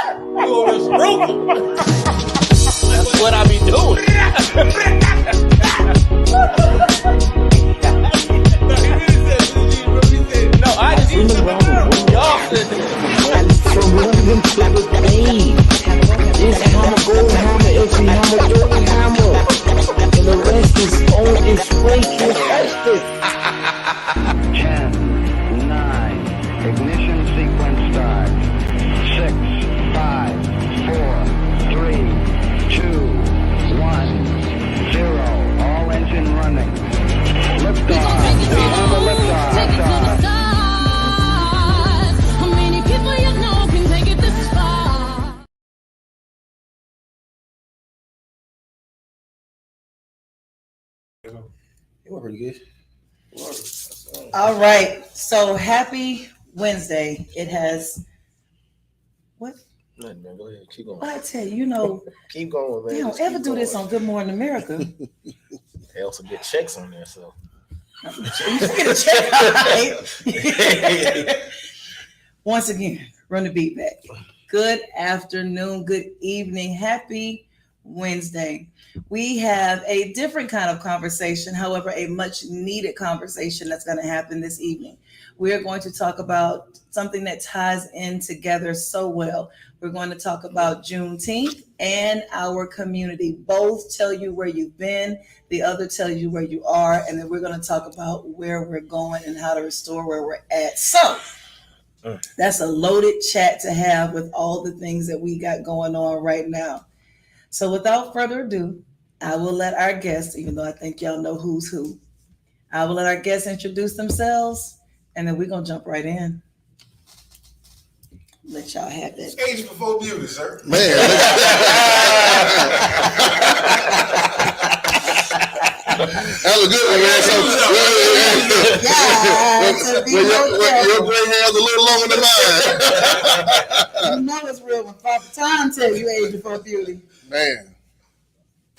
You on this roof. That's what I be doing. No, I didn't even y'all said From London to the Bay. This hammer, gold hammer, every hammer, dirty hammer. And the rest is on its way to festive. 10, 9, ignition sequence start. 6, 5, 4, 3, 2, 1, 0. All engine running. Liftoff. We have a liftoff. It was pretty good. All right. So happy Wednesday. It has what? Nothing, man. Go ahead. Keep going. I tell you, you know, Keep going, man. they don't Just ever keep do this going. on Good Morning America. They also get checks on there, so. You get a check, right? Once again, run the beat back. Good afternoon, good evening, happy Wednesday. We have a different kind of conversation, however, a much needed conversation that's going to happen this evening. We're going to talk about something that ties in together so well. We're going to talk about Juneteenth and our community. Both tell you where you've been, the other tell you where you are, and then we're going to talk about where we're going and how to restore where we're at. So that's a loaded chat to have with all the things that we got going on right now. So without further ado, I will let our guests, even though I think y'all know who's who, I will let our guests introduce themselves, and then we're going to jump right in. Let y'all have that. Age before beauty, sir. Man. That was good, man. So, your gray hair is a little longer than mine. You know it's real when Father Time tell you age before beauty. Man.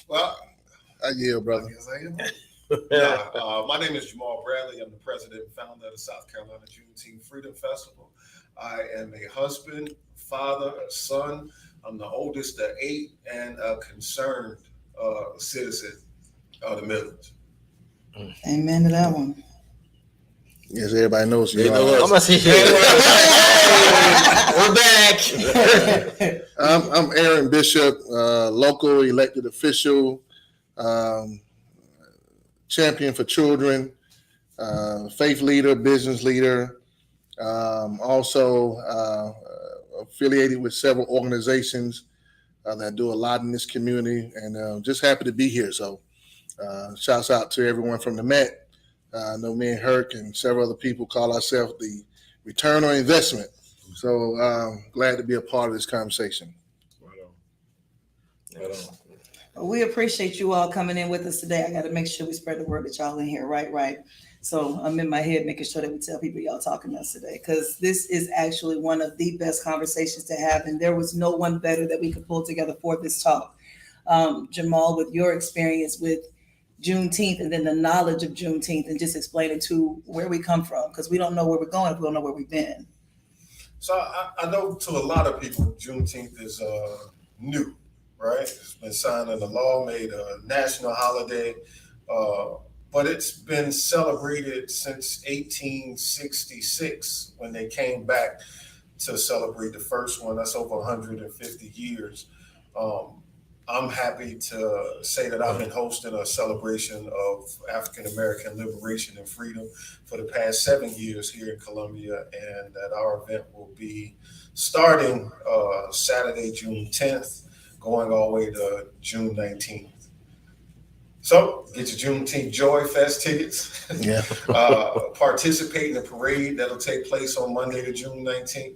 Well, I yield, brother. yes, I am. My name is Jamal Bradley. I'm the president and founder of the South Carolina Juneteenth Freedom Festival. I am a husband, father, a son. I'm the oldest of 8 and a concerned citizen of the Midlands. Amen to that one. Yes, everybody knows you. I'm gonna see We're back. I'm Aaron Bishop, local elected official, champion for children, faith leader, business leader, also affiliated with several organizations that do a lot in this community, and just happy to be here. So shouts out to everyone from the Met. I know me and Herc and several other people call ourselves the return on investment. So glad to be a part of this conversation. Right on. Well, we appreciate you all coming in with us today. I got to make sure we spread the word that y'all in here. Right. So I'm in my head making sure that we tell people y'all talking to us today, because this is actually one of the best conversations to have. And there was no one better that we could pull together for this talk. Jamal, with your experience with Juneteenth and then the knowledge of Juneteenth, and just explaining to where we come from, because we don't know where we're going if we don't know where we've been. So I know to a lot of people, Juneteenth is new, right? It's been signed into law, made a national holiday, but it's been celebrated since 1866 when they came back to celebrate the first one. That's over 150 years. I'm happy to say that I've been hosting a celebration of African American liberation and freedom for the past 7 years here in Columbia, and that our event will be starting Saturday, June 10th, going all the way to June 19th. So get your Juneteenth Joy Fest tickets. Yeah. Participate in the parade that'll take place on Monday, June 19th.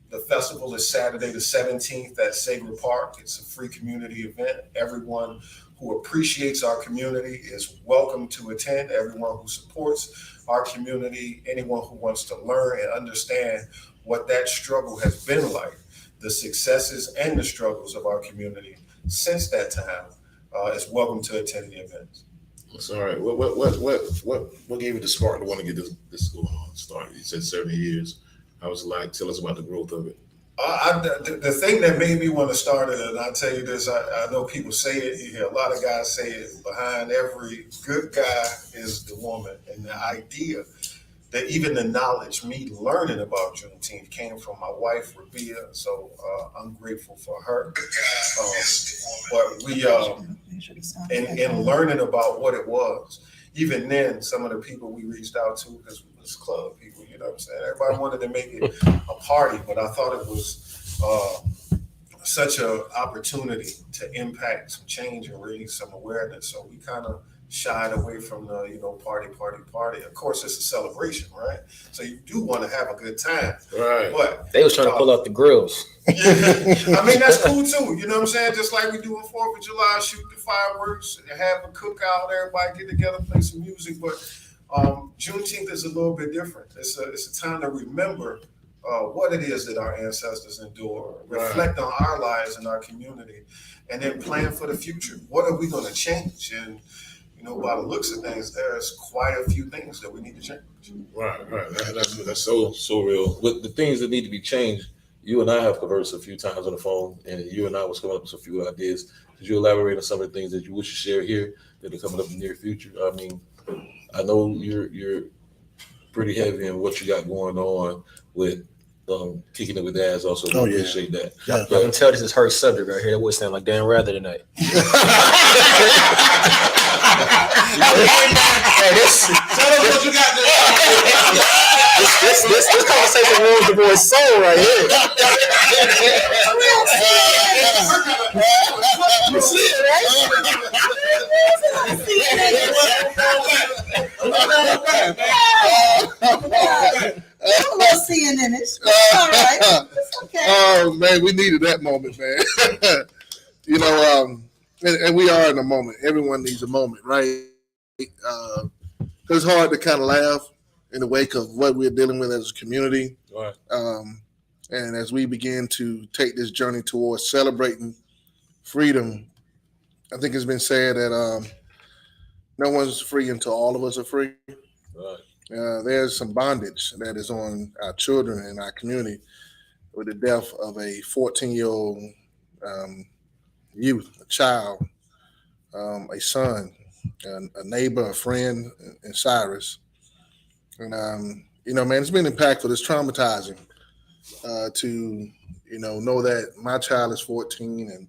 The festival is Saturday the 17th at Sacred Park. It's a free community event. Everyone who appreciates our community is welcome to attend. Everyone who supports our community, anyone who wants to learn and understand what that struggle has been like, the successes and the struggles of our community since that time, is welcome to attend the event. That's all right. What gave you the spark to want to get this going on started? You said 7 years. I was like, tell us about the growth of it. The thing that made me want to start it, and I'll tell you this, I know people say it, you hear a lot of guys say it, behind every good guy is the woman. And the idea that even the knowledge, me learning about Juneteenth came from my wife, Rabia, so I'm grateful for her. But we, in learning about what it was, even then, some of the people we reached out to, because we was club people, you know what I'm saying? Everybody wanted to make it a party, but I thought it was such an opportunity to impact some change and raise some awareness. So we kind of shied away from the, party. Of course, it's a celebration, right? So you do want to have a good time. Right. But they was trying to pull out the grills. Yeah, I mean, that's cool too. You know what I'm saying? Just like we do on 4th of July, shoot the fireworks, have a cookout, everybody get together, play some music. But Juneteenth is a little bit different. It's a time to remember what it is that our ancestors endure, reflect on our lives and our community, and then plan for the future. What are we going to change? And by the looks of things, there's quite a few things that we need to change. Right. That's so real. With the things that need to be changed, you and I have conversed a few times on the phone, and you and I was coming up with a few ideas. Could you elaborate on some of the things that you wish to share here that are coming up in the near future? I mean, I know you're pretty heavy in what you got going on with kicking it with dads. Also, we appreciate that. Yeah, I can tell this is her subject right here. That would sound like Dan Rather tonight. This conversation ruins the boy's soul right here. You see it, right? A little CNN-ish. All right. It's okay. Oh man, we needed that moment, man. And we are in a moment. Everyone needs a moment, right? It's hard to kind of laugh in the wake of what we're dealing with as a community. Right. And as we begin to take this journey towards celebrating freedom, I think it's been said that no one's free until all of us are free. Right. There's some bondage that is on our children and our community with the death of a 14-year-old youth, a child, a son, a neighbor, a friend in Cyrus. And, man, it's been impactful. It's traumatizing to, know that my child is 14 and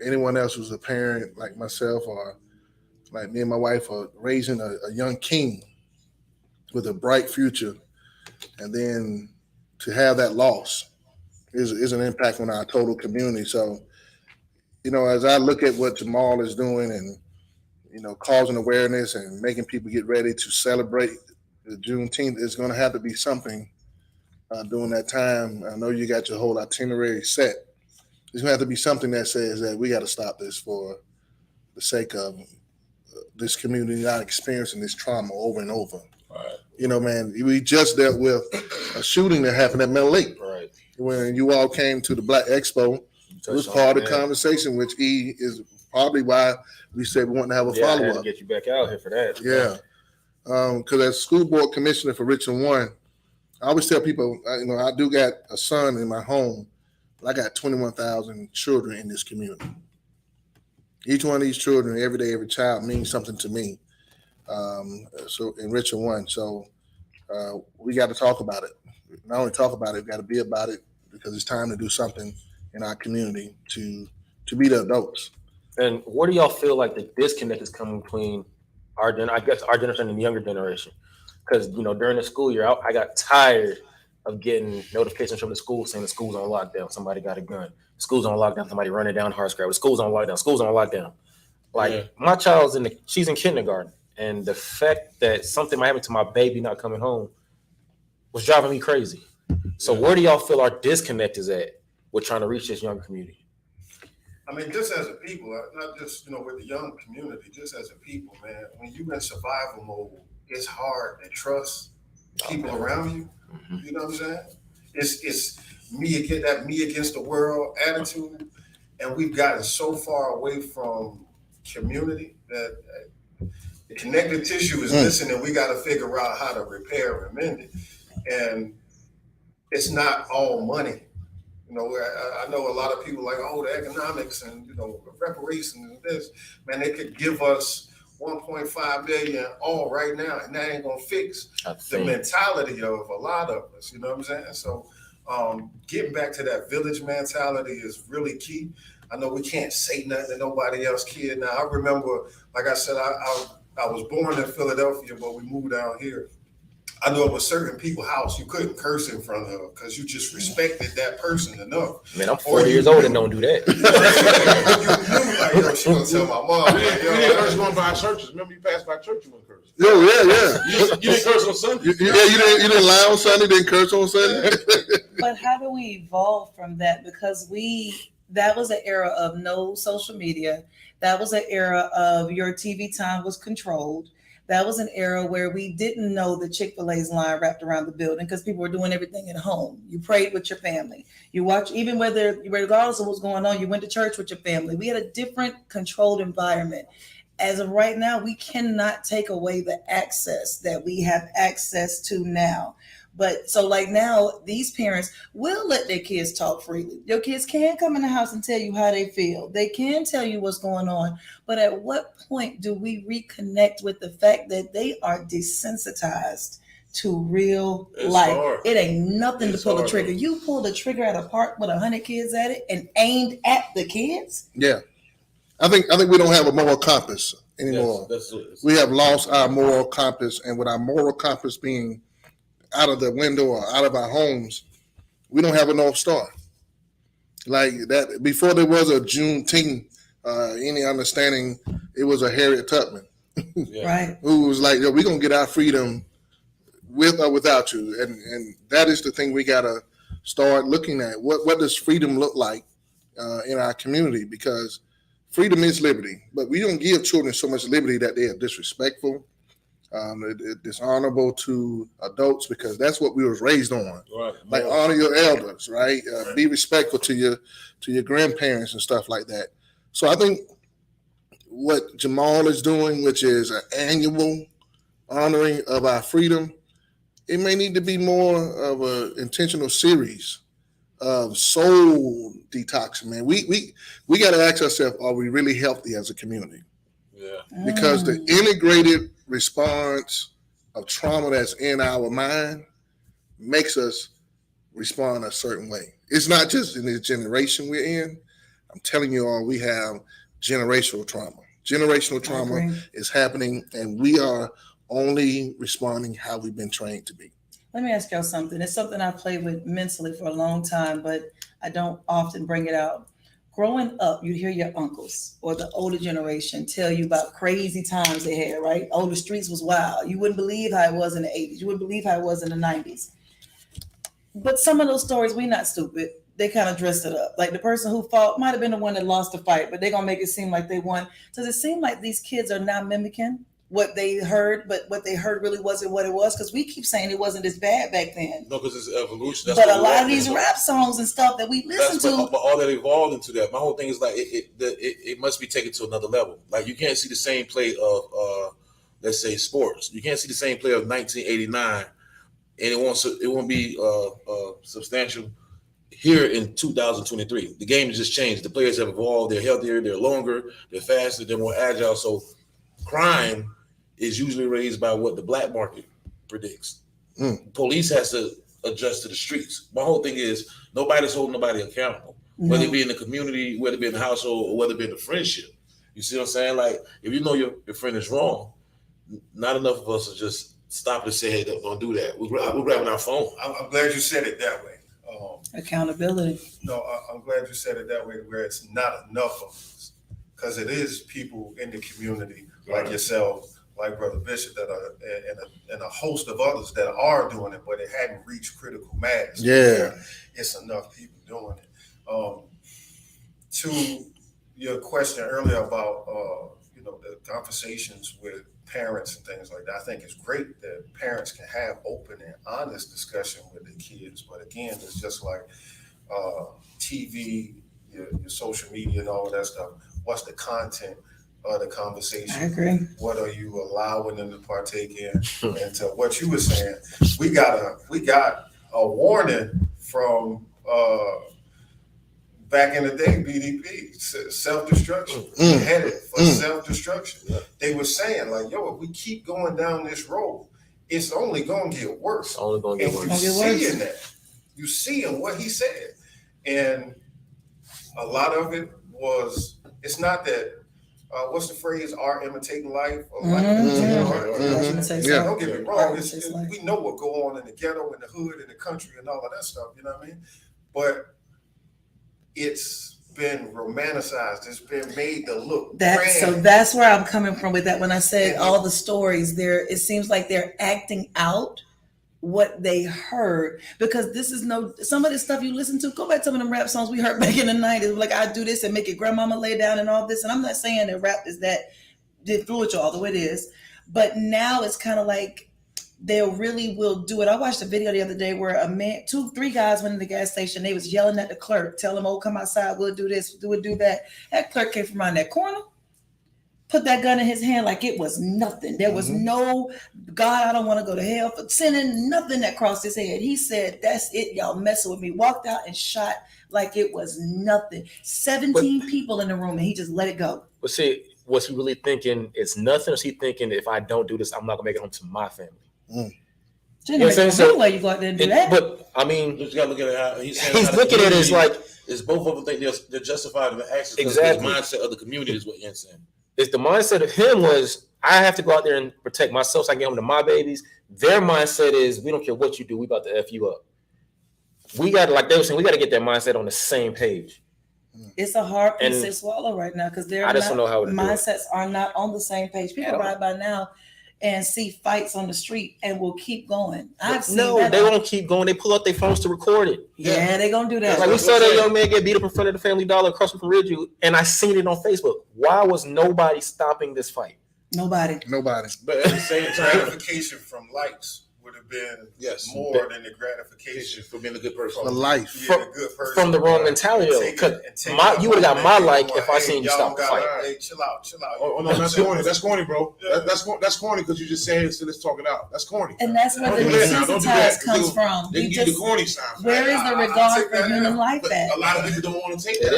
anyone else who's a parent like myself or like me and my wife are raising a young king with a bright future. And then to have that loss is an impact on our total community. So, as I look at what Jamal is doing and, causing awareness and making people get ready to celebrate the Juneteenth, it's going to have to be something during that time. I know you got your whole itinerary set. It's going to have to be something that says that we got to stop this for the sake of this community not experiencing this trauma over and over. Right. Man, we just dealt with a shooting that happened at Middle Lake. Right. When you all came to the Black Expo, it was part of the conversation, which is probably why we said we want to have a follow-up. I had to get you back out here for that. Yeah. Because as school board commissioner for Richland 1, I always tell people, I do got a son in my home, but I got 21,000 children in this community. Each one of these children, every day, every child means something to me. So in Richland 1, so we got to talk about it. Not only talk about it, we got to be about it because it's time to do something in our community to be the adults. And where do y'all feel like the disconnect is coming between our generation and the younger generation? Because during the school year, I got tired of getting notifications from the school saying the school's on lockdown. Somebody got a gun. School's on lockdown. Somebody running down Hardscrabble. School's on lockdown. School's on lockdown. My child's she's in kindergarten, and the fact that something might happen to my baby not coming home was driving me crazy. So where do y'all feel our disconnect is at with trying to reach this younger community? I mean, just as a people, not just, with the young community, just as a people, man, when you're in survival mode, it's hard to trust people around you. Mm-hmm. You know what I'm saying? It's me against the world attitude. And we've gotten so far away from community that the connective tissue is missing, and we got to figure out how to repair and mend it. And it's not all money. You know, I know a lot of people like, oh, the economics and, you know, reparations and this. Man, they could give us 1.5 billion all right now, and that ain't gonna fix the mentality of a lot of us. You know what I'm saying? So getting back to that village mentality is really key. I know we can't say nothing to nobody else kid. Now, I remember, like I said, I was born in Philadelphia, but we moved down here. I know it was certain people's house you couldn't curse in front of because you just respected that person enough. Man, I'm 40 years old and don't do that. You knew, like, yo, she gonna tell my mom. You didn't curse going by churches. Remember, you passed by church, you wouldn't curse. Yo, yeah. You didn't curse on Sunday. You didn't lie on Sunday, didn't curse on Sunday. But how do we evolve from that? Because that was an era of no social media. That was an era of your TV time was controlled. That was an era where we didn't know the Chick-fil-A's line wrapped around the building because people were doing everything at home. You prayed with your family. You watched, even regardless of what's going on, you went to church with your family. We had a different controlled environment. As of right now, we cannot take away the access that we have access to now. But so like now, these parents will let their kids talk freely. Your kids can come in the house and tell you how they feel. They can tell you what's going on. But at what point do we reconnect with the fact that they are desensitized to real life? Hard. It ain't nothing It's to pull hard. a trigger. You pulled a trigger at a park with 100 kids at it and aimed at the kids? Yeah. I think we don't have a moral compass anymore. That's We have lost our moral compass, and with our moral compass being out of the window or out of our homes, we don't have a North Star. Like that, before there was a Juneteenth, any understanding, it was a Harriet Tubman Right. who was like, yo, we're going to get our freedom with or without you. And that is the thing we got to start looking at. What does freedom look like in our community? Because freedom is liberty, but we don't give children so much liberty that they are disrespectful, dishonorable to adults, because that's what we was raised on. right. Like honor your elders, right? Be respectful to your grandparents and stuff like that. So I think what Jamal is doing, which is an annual honoring of our freedom, it may need to be more of an intentional series of soul detox. Man, we got to ask ourselves: are we really healthy as a community? Yeah. Because the integrated response of trauma that's in our mind makes us respond a certain way. It's not just in this generation we're in. I'm telling you all, we have generational trauma. Generational trauma is happening, and we are only responding how we've been trained to be. Let me ask y'all something. It's something I played with mentally for a long time, but I don't often bring it out. Growing up, you'd hear your uncles or the older generation tell you about crazy times they had, right? Oh, the streets was wild. You wouldn't believe how it was in the 80s. You wouldn't believe how it was in the 90s. But some of those stories, we're not stupid. They kind of dressed it up. Like the person who fought might have been the one that lost the fight, but they're going to make it seem like they won. Does it seem like these kids are now mimicking what they heard, but what they heard really wasn't what it was? Because we keep saying it wasn't this bad back then. No, because it's evolution. That's but what a lot of these rap songs and stuff that we listen to. But all that evolved into that. My whole thing is like it must be taken to another level. Like you can't see the same play of let's say sports. You can't see the same play of 1989, and it won't be substantial here in 2023. The game has just changed. The players have evolved. They're healthier. They're longer. They're faster. They're more agile. So crime is usually raised by what the black market predicts. Police has to adjust to the streets. My whole thing is nobody's holding nobody accountable, whether it be in the community, whether it be in the household, or whether it be in the friendship. You see what I'm saying? Like if you know your friend is wrong, not enough of us will just stop and say, hey, don't do that. We're grabbing our phone. I'm glad you said it that way. Accountability. No, I'm glad you said it that way, where it's not enough of us, because it is people in the community like yourself, like Brother Bishop, that are and a host of others that are doing it, but it hadn't reached critical mass. Yeah, it's enough people doing it. To your question earlier about the conversations with parents and things like that, I think it's great that parents can have open and honest discussion with their kids. But again, it's just like TV, your social media, and all of that stuff. What's the content of the conversation? I agree. What are you allowing them to partake in? And to what you were saying, we got a warning from back in the day, BDP, self-destruction. We headed for self-destruction. Yeah. They were saying, like, yo, if we keep going down this road, it's only going to get worse. It's only going to And get you worse. seeing that. You seeing what he said. And a lot of it was, it's not that, what's the phrase, art imitating life? Or life imitating art? Yeah. Don't get me wrong. Art It's, imitates life. we know what go on in the ghetto, in the hood, in the country, and all of that stuff. You know what I mean? But it's been romanticized. It's been made to look So grand. that's where I'm coming from with that. When I said all the stories there, it seems like they're acting out what they heard, because this is some of the stuff you listen to. Go back to some of them rap songs we heard back in the 90s, like I do this and make your grandmama lay down and all this. And I'm not saying that rap is that influential, although it is, but now it's kind of like they really will do it. I watched a video the other day where a man, three guys went in the gas station. They was yelling at the clerk, telling him, "Oh, come outside. We'll do this. We'll do that." That clerk came from around that corner, put that gun in his hand like it was nothing. There was no, God, I don't want to go to hell for sinning, nothing that crossed his head. He said, "That's it, y'all messing with me." Walked out and shot like it was nothing. 17 people in the room, and he just let it go. But see, was he really thinking it's nothing? Or is he thinking, if I don't do this, I'm not going to make it home to my family? You know, anyway, you go out there and do that. But I mean, You just gotta look at it how he's saying. he's looking at it as like, it's both of them think they're justified in the actions. Exactly. The mindset of the community is what Ian's saying. if the mindset of him was, I have to go out there and protect myself so I can get home to my babies. Their mindset is, we don't care what you do, we about to F you up. We got to, like they were saying, we got to get that mindset on the same page. It's a hard piece to swallow right now, because I just don't know how to mindsets are not on the same page. People ride by now and see fights on the street and will keep going. I've seen that. They won't keep going. They pull out their phones to record it. Yeah, they're gonna do that. Like we saw that young man get beat up in front of the Family Dollar across from Ridgeview, and I seen it on Facebook. Why was nobody stopping this fight? Nobody. But at the same time, gratification from likes would have been more than the gratification for being a good person. For life. being a good person. From the wrong mentality, though. Because you would have got my like if I seen you stop the fight. Hey, chill out. Oh no, that's corny. That's corny, bro. That's corny because you just saying so let's talk it out. That's corny. And that's where the desensitized comes from. They give you the corny signs. Where is the regard for human life at? A lot of people don't want to take that.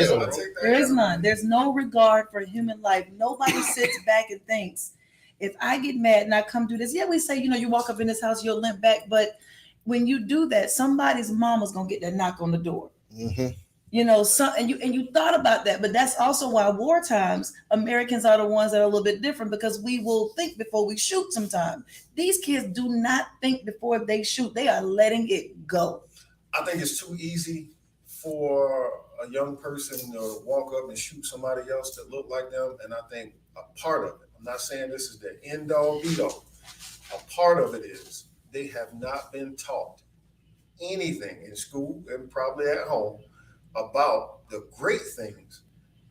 There is none. There's no regard for human life. Nobody sits back and thinks, if I get mad and I come do this, we say, you walk up in this house, you'll limp back. But when you do that, somebody's mama's gonna get that knock on the door. And you thought about that, but that's also why war times, Americans are the ones that are a little bit different, because we will think before we shoot sometimes. These kids do not think before they shoot. They are letting it go. I think it's too easy for a young person to walk up and shoot somebody else that look like them. And I think a part of it, I'm not saying this is the end all be all. A part of it is they have not been taught anything in school and probably at home about the great things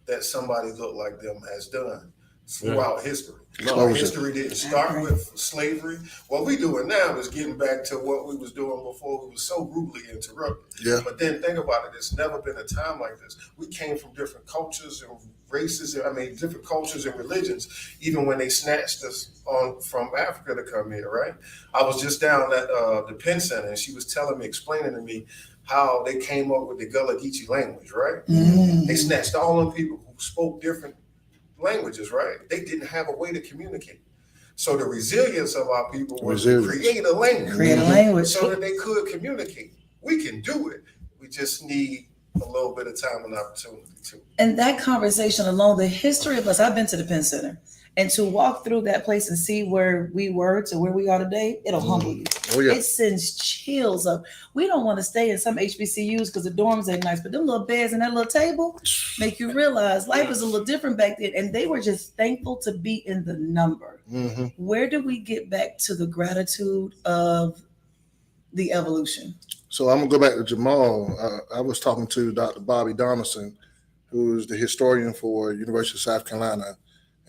that somebody look like them has done throughout history. History didn't start with slavery. What we doing now is getting back to what we was doing before we was so rudely interrupted. Yeah. But then think about it, it's never been a time like this. We came from different cultures and races, different cultures and religions, even when they snatched us on from Africa to come here, right? I was just down at the Penn Center, and she was explaining to me how they came up with the Gullah Geechee language, right? They snatched all them people who spoke different languages, right? They didn't have a way to communicate. So the resilience of our people was to create a language so that they could communicate. We can do it. We just need a little bit of time and opportunity too. And that conversation alone, the history of us, I've been to the Penn Center, and to walk through that place and see where we were to where we are today, it'll humble you. Oh, yeah. It sends chills up. We don't want to stay in some HBCUs because the dorms ain't nice, but them little beds and that little table make you realize life was a little different back then. And they were just thankful to be in the number. Where do we get back to the gratitude of the evolution? So I'm gonna go back to Jamal. I was talking to Dr. Bobby Donaldson, who is the historian for University of South Carolina.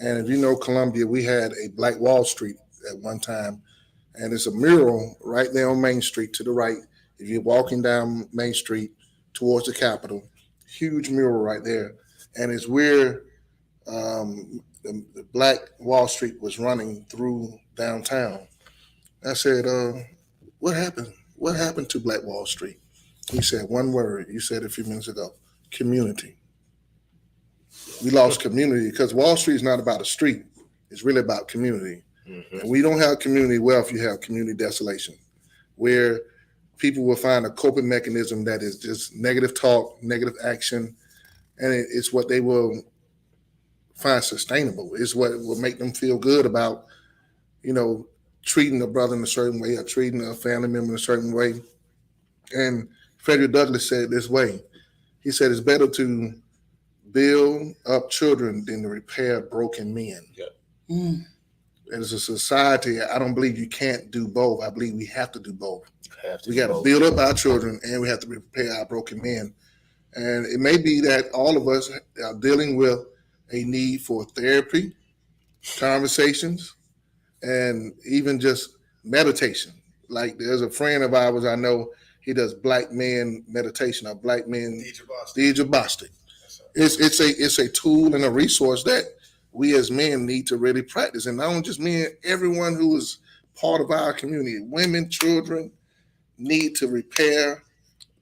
And if you know Columbia, we had a Black Wall Street at one time, and it's a mural right there on Main Street to the right. If you're walking down Main Street towards the Capitol, huge mural right there, and it's where the Black Wall Street was running through downtown. I said, "What happened? what happened to Black Wall Street? He said one word. You said a few minutes ago, community. We lost community because Wall Street is not about a street. It's really about community. Mhm. And we don't have community wealth. You have community desolation, where people will find a coping mechanism that is just negative talk, negative action, and it's what they will find sustainable. It's what will make them feel good about, treating a brother in a certain way or treating a family member in a certain way. And Frederick Douglass said it this way. He said it's better to build up children than to repair broken men. Mm. As a society, I don't believe you can't do both. I believe we have to do both. We got to both. build up our children and we have to repair our broken men. And it may be that all of us are dealing with a need for therapy, conversations, and even just meditation. Like there's a friend of ours I know, he does black men meditation or black men Deidre Bostic. It's a tool and a resource that we as men need to really practice. And not only just men, everyone who is part of our community, women, children, need to repair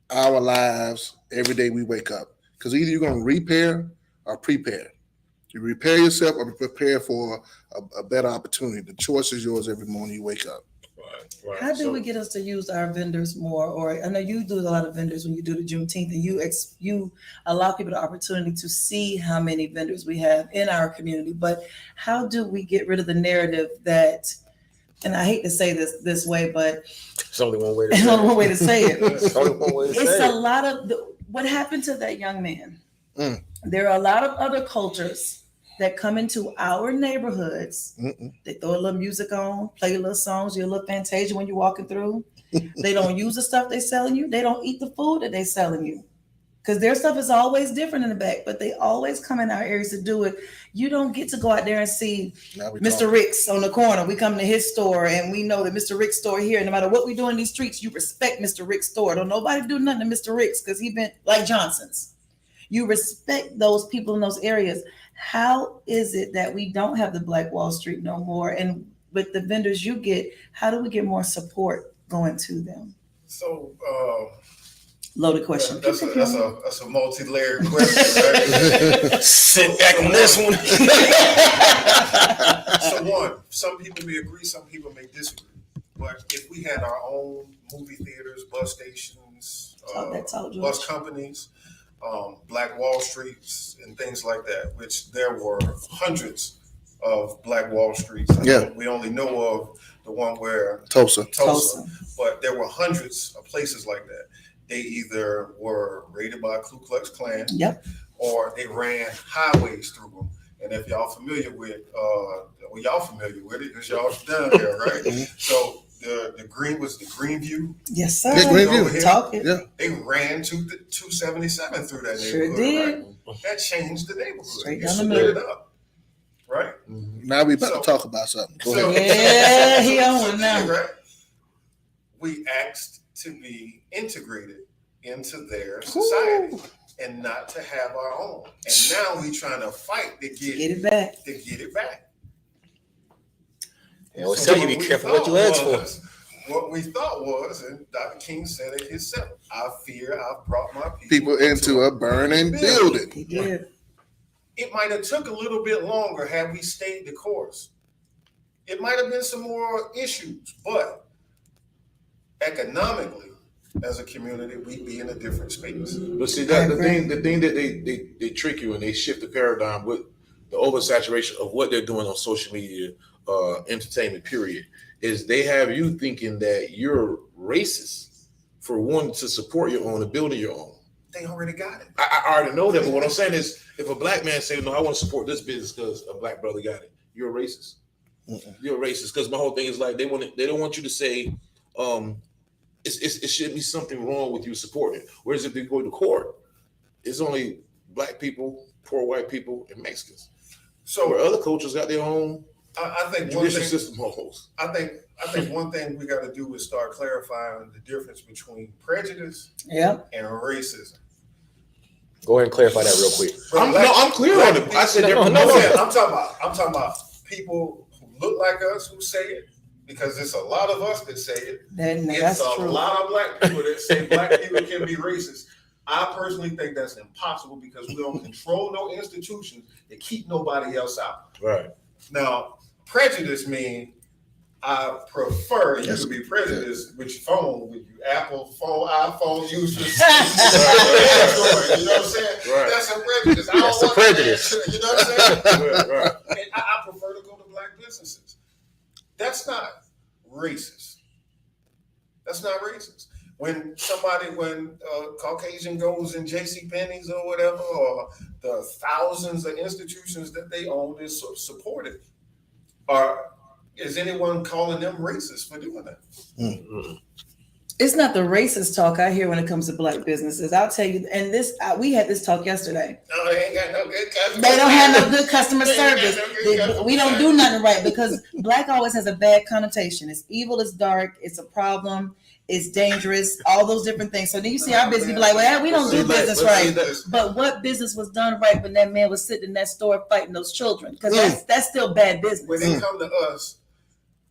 our lives every day we wake up. Because either you're going to repair or prepare. You repair yourself or prepare for a better opportunity. The choice is yours every morning you wake up. Right. How did we get us to use our vendors more? Or I know you do a lot of vendors when you do the Juneteenth, and you allow people the opportunity to see how many vendors we have in our community. But how do we get rid of the narrative that, and I hate to say this way, but It's only one way to it's say only one it. way to say it. It's only one way to It's say a it. lot of what happened to that young man. Mm. There are a lot of other cultures that come into our neighborhoods. Mm-mm. They throw a little music on, play a little songs, you a little Fantasia when you're walking through. They don't use the stuff they selling you. They don't eat the food that they selling you. Because their stuff is always different in the back, but they always come in our areas to do it. You don't get to go out there and see Now we Mr. talk. Rick's on the corner. We come to his store and we know that Mr. Rick's store here. No matter what we do in these streets, you respect Mr. Rick's store. Don't nobody do nothing to Mr. Rick's because he been like Johnson's. You respect those people in those areas. How is it that we don't have the Black Wall Street no more? And with the vendors you get, how do we get more support going to them? So Loaded question. that's a multi-layered question, right? Sit back on this one. So some people may agree, some people may disagree. But if we had our own movie theaters, bus stations, Talk that talk, George. bus companies, Black Wall Streets, and things like that, which there were hundreds of Black Wall Streets. Yeah. We only know of the one where Tulsa. Tulsa, but there were hundreds of places like that. They either were raided by Ku Klux Klan, Yep. or they ran highways through them. And if y'all familiar with, y'all familiar with it because y'all down there, right? So the green was the Greenview. Yes, sir. Yeah, Greenview. Over here. Talk it. Yeah. They ran to the 277 through that Sure neighborhood. did. Right? That changed the neighborhood. Straight It down the split middle. it up, right? Now we about So- to talk about something. Go So- ahead. Yeah, he on one now. Right? We asked to be integrated into their society and not to have our own. And now we trying to fight to Get get it back. it back. They always tell you, be what we careful what thought you ask for. was- What we thought was, and Dr. King said it himself, I fear I've brought my People into a burning building. He did. It might have took a little bit longer had we stayed the course. It might have been some more issues, but economically, as a community, we'd be in a different space. But see that the thing that they trick you and they shift the paradigm with the oversaturation of what they're doing on social media, entertainment period, is they have you thinking that you're racist for wanting to support your own and building your own. They already got it. I already know that, but what I'm saying is, if a black man say, "No, I want to support this business because a black brother got it," you're a racist. You're a racist because my whole thing is like they don't want you to say, it should be something wrong with you supporting it. Whereas if they go to court, it's only black people, poor white people, and Mexicans. So where other cultures got their own I think one judicial thing. system holds. I think one thing we got to do is start clarifying the difference between prejudice Yep. and racism. Go ahead and clarify that real quick. I'm clear on it. I said No, they're no, I'm promoting. talking about people who look like us who say it, because it's a lot of us that say it. That's It's a true. lot of black people that say black people can be racist. I personally think that's impossible because we don't control no institutions that keep nobody else out. Right. Now, prejudice means I prefer you Yes. to be prejudiced with your phone, with your Apple phone, iPhone users. Right. You know what I'm saying? Right. That's a prejudice. I don't That's the want prejudice. that. You know what I'm saying? Right. Right. And I prefer to go to black businesses. That's not racist. That's not racist. When Caucasian goes in J.C. Penney's or whatever, or the thousands of institutions that they own is supported, is anyone calling them racist for doing that? It's not the racist talk I hear when it comes to black businesses. I'll tell you, and we had this talk yesterday. No, they ain't got no good customer. They don't have no good customer They ain't got service. no good customer We don't do service. nothing right because black always has a bad connotation. It's evil, it's dark, it's a problem, it's dangerous, all those different things. So then you see our business, you be like, well, we don't do business right. But what business was done right when that man was sitting in that store fighting those children? Because that's still bad business. When they come to us,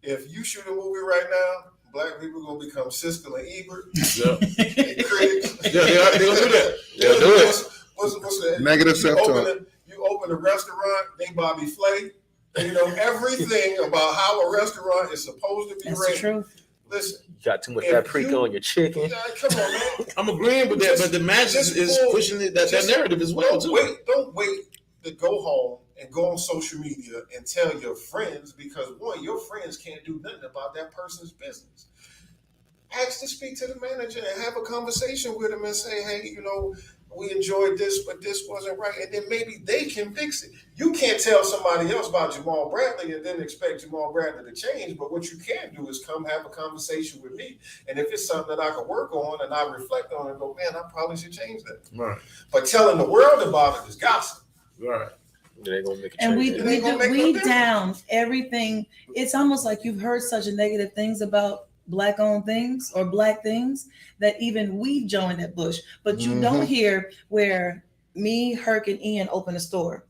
if you shoot a movie right now, black people gonna become Siskel and Ebert, Yeah. and critics. Yeah, they'll do that. They'll do it. What's that? Negative self-talk. You open a restaurant, they Bobby Flay. And you know everything about how a restaurant is supposed to be That's the ran. truth. Listen, You got too much If paprika you- on your chicken. come on, man. I'm agreeing with that, but the masses is pushing that narrative as well too. Don't wait to go home and go on social media and tell your friends because one, your friends can't do nothing about that person's business. Ask to speak to the manager and have a conversation with him and say, hey, you know, we enjoyed this, but this wasn't right. And then maybe they can fix it. You can't tell somebody else about Jamal Bradley and then expect Jamal Bradley to change. But what you can do is come have a conversation with me. And if it's something that I can work on and I reflect on and go, man, I probably should change that. Right. But telling the world about it is gossip. Right. They're gonna make a And change. we down everything. It's almost like you've heard such negative things about black owned things or black things that even we joined that bush. But you don't hear where me, Herc, and Ian open a store.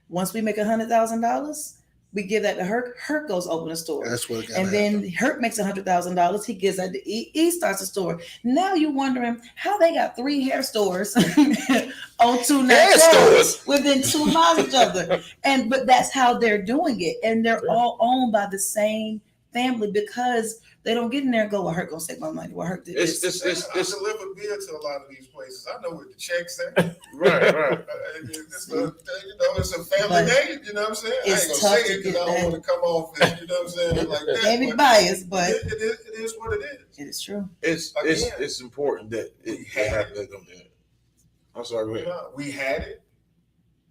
Once we make $100,000, we give that to Herc. Herc goes open a store. That's what. And then Herc makes $100,000. He gives that to E. E starts a store. Now you're wondering how they got 3 hair stores on 2 Hair stores within 2 miles of each other. But that's how they're doing it, and they're all owned by the same family because they don't get in there and go, well, Herc gonna take my money. Well, Herc did this. I deliver beer to a lot of these places. I know what the checks are. Right. It's a family name. You know what I'm saying? I It's ain't tough gonna say to it because get I don't that. want to come off as, you know what I'm saying, like that. Can't be but biased, but it is what it is. it is true. It's important that it happens. I'm sorry, go ahead. We had it.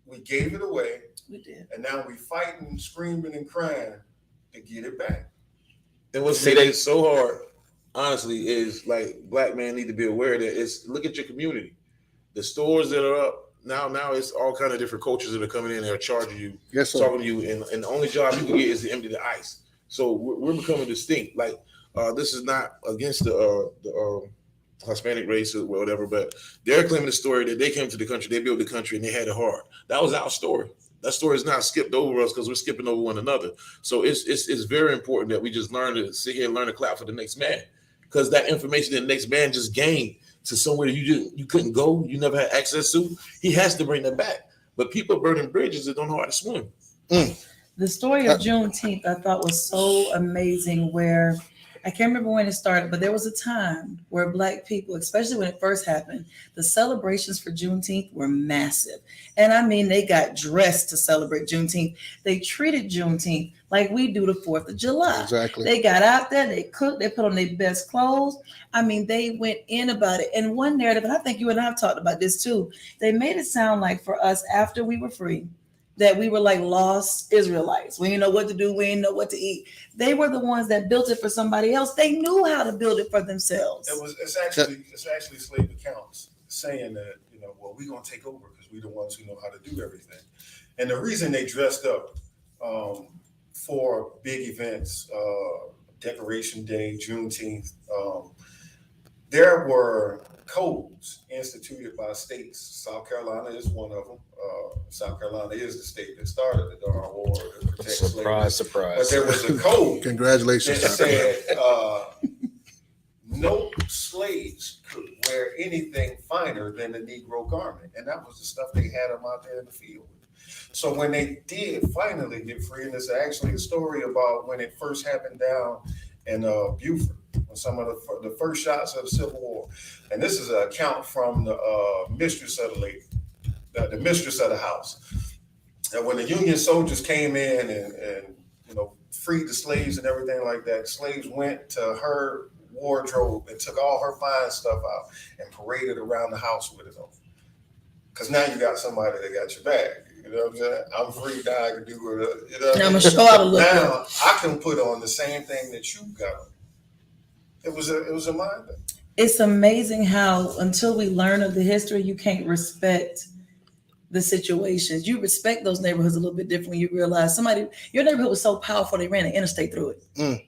We gave it away. We did. And now we fighting, screaming, and crying to get it back. And what's made it so hard, honestly, is like black men need to be aware that it's look at your community. The stores that are up now it's all kind of different cultures that are coming in and are charging you, Yes, sir. talking to you, and the only job you can get is to empty the ice. So we're becoming distinct. Like this is not against the Hispanic race or whatever, but they're claiming the story that they came to the country, they built the country, and they had it hard. That was our story. That story is not skipped over us because we're skipping over one another. So it's very important that we just learn to sit here and learn to clap for the next man, because that information that the next man just gained to somewhere you couldn't go, you never had access to, he has to bring that back. But people are burning bridges that don't know how to swim. The story of Juneteenth I thought was so amazing, where I can't remember when it started, but there was a time where black people, especially when it first happened, the celebrations for Juneteenth were massive. And I mean, they got dressed to celebrate Juneteenth. They treated Juneteenth like we do the 4th of July. Exactly. They got out there, they cooked, they put on their best clothes. I mean, they went in about it. And one narrative, and I think you and I have talked about this too, they made it sound like for us after we were free, that we were like lost Israelites. We didn't know what to do. We didn't know what to eat. They were the ones that built it for somebody else. They knew how to build it for themselves. It's actually slave accounts saying that, well, we're gonna take over because we're the ones who know how to do everything. And the reason they dressed up for big events, Decoration Day, Juneteenth, there were codes instituted by states. South Carolina is one of them. South Carolina is the state that started the darn war to protect slavery. Surprise. But there was a code Congratulations, that South Carolina. said no slaves could wear anything finer than the Negro garment. And that was the stuff they had them out there in the field. So when they did finally get free, and it's actually a story about when it first happened down in Beaufort, some of the first shots of the Civil War. And this is an account from the mistress of the lady, the mistress of the house. And when the Union soldiers came in and freed the slaves and everything like that, slaves went to her wardrobe and took all her fine stuff out and paraded around the house with it on. Because now you got somebody that got your bag. You know what I'm saying? I'm free now. I can do what you know. I'm gonna show out a little. Now I can put on the same thing that you got on. It was a mind thing. It's amazing how until we learn of the history, you can't respect the situations. You respect those neighborhoods a little bit different when you realize your neighborhood was so powerful they ran an interstate through it. And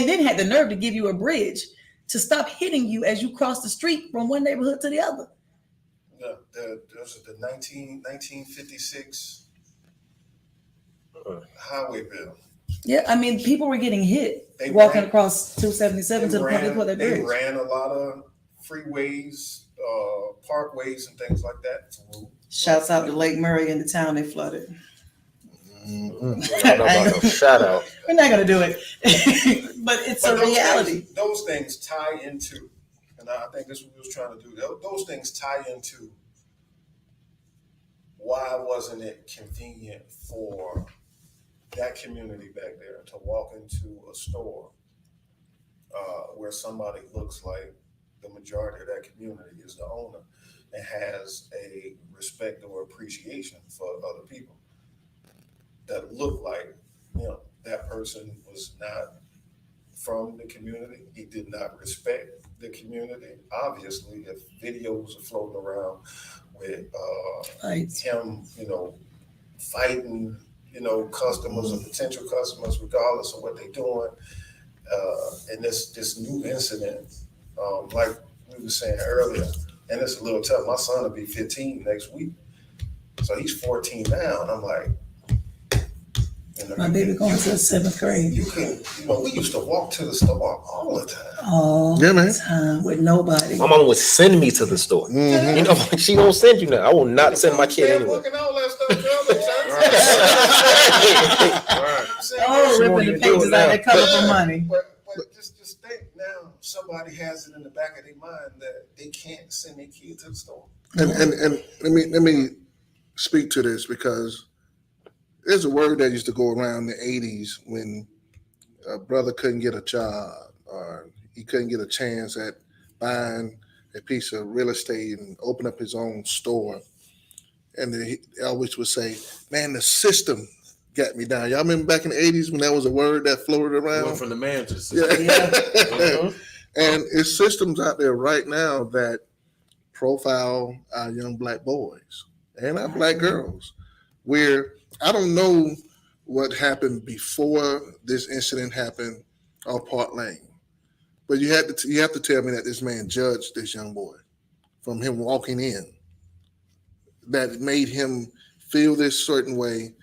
then had the nerve to give you a bridge to stop hitting you as you cross the street from one neighborhood to the other. Yeah, the 1956 highway bill. Yeah, I mean, people were getting hit They walking ran- across 277 to the point they put that They bridge. ran a lot of freeways, parkways, and things like that. Shouts out to Lake Murray and the town they flooded. Shout out. We're not gonna do it, but it's a reality. Those things tie into, and I think this is what we was trying to do. Those things tie into why wasn't it convenient for that community back there to walk into a store where somebody looks like the majority of that community is the owner and has a respect or appreciation for other people that look like, that person was not from the community. He did not respect the community. Obviously, if videos are floating around with him, fighting, customers or potential customers, regardless of what they're doing, and this new incident, like we were saying earlier, and it's a little tough. My son will be 15 next week, so he's 14 now, and I'm like, My baby going to the 7th grade. You can, we used to walk to the store all the time. All Yeah, man. the time with nobody. My mom would send me to the store. Mhm. She won't send you now. I will not send my kid anywhere. Looking all that stuff, Oh, ripping the pages out that cover for money. But just think now, somebody has it in the back of their mind that they can't send their kid to the store. And let me speak to this because there's a word that used to go around in the 80s when a brother couldn't get a job or he couldn't get a chance at buying a piece of real estate and open up his own store. And he always would say, man, the system got me down. Y'all remember back in the 80s when that was a word that floated around? Went from the man to the Yeah. system. And it's systems out there right now that profile our young black boys and our black girls, where I don't know what happened before this incident happened off Park Lane, but you have to tell me that this man judged this young boy from him walking in, that it made him feel this certain way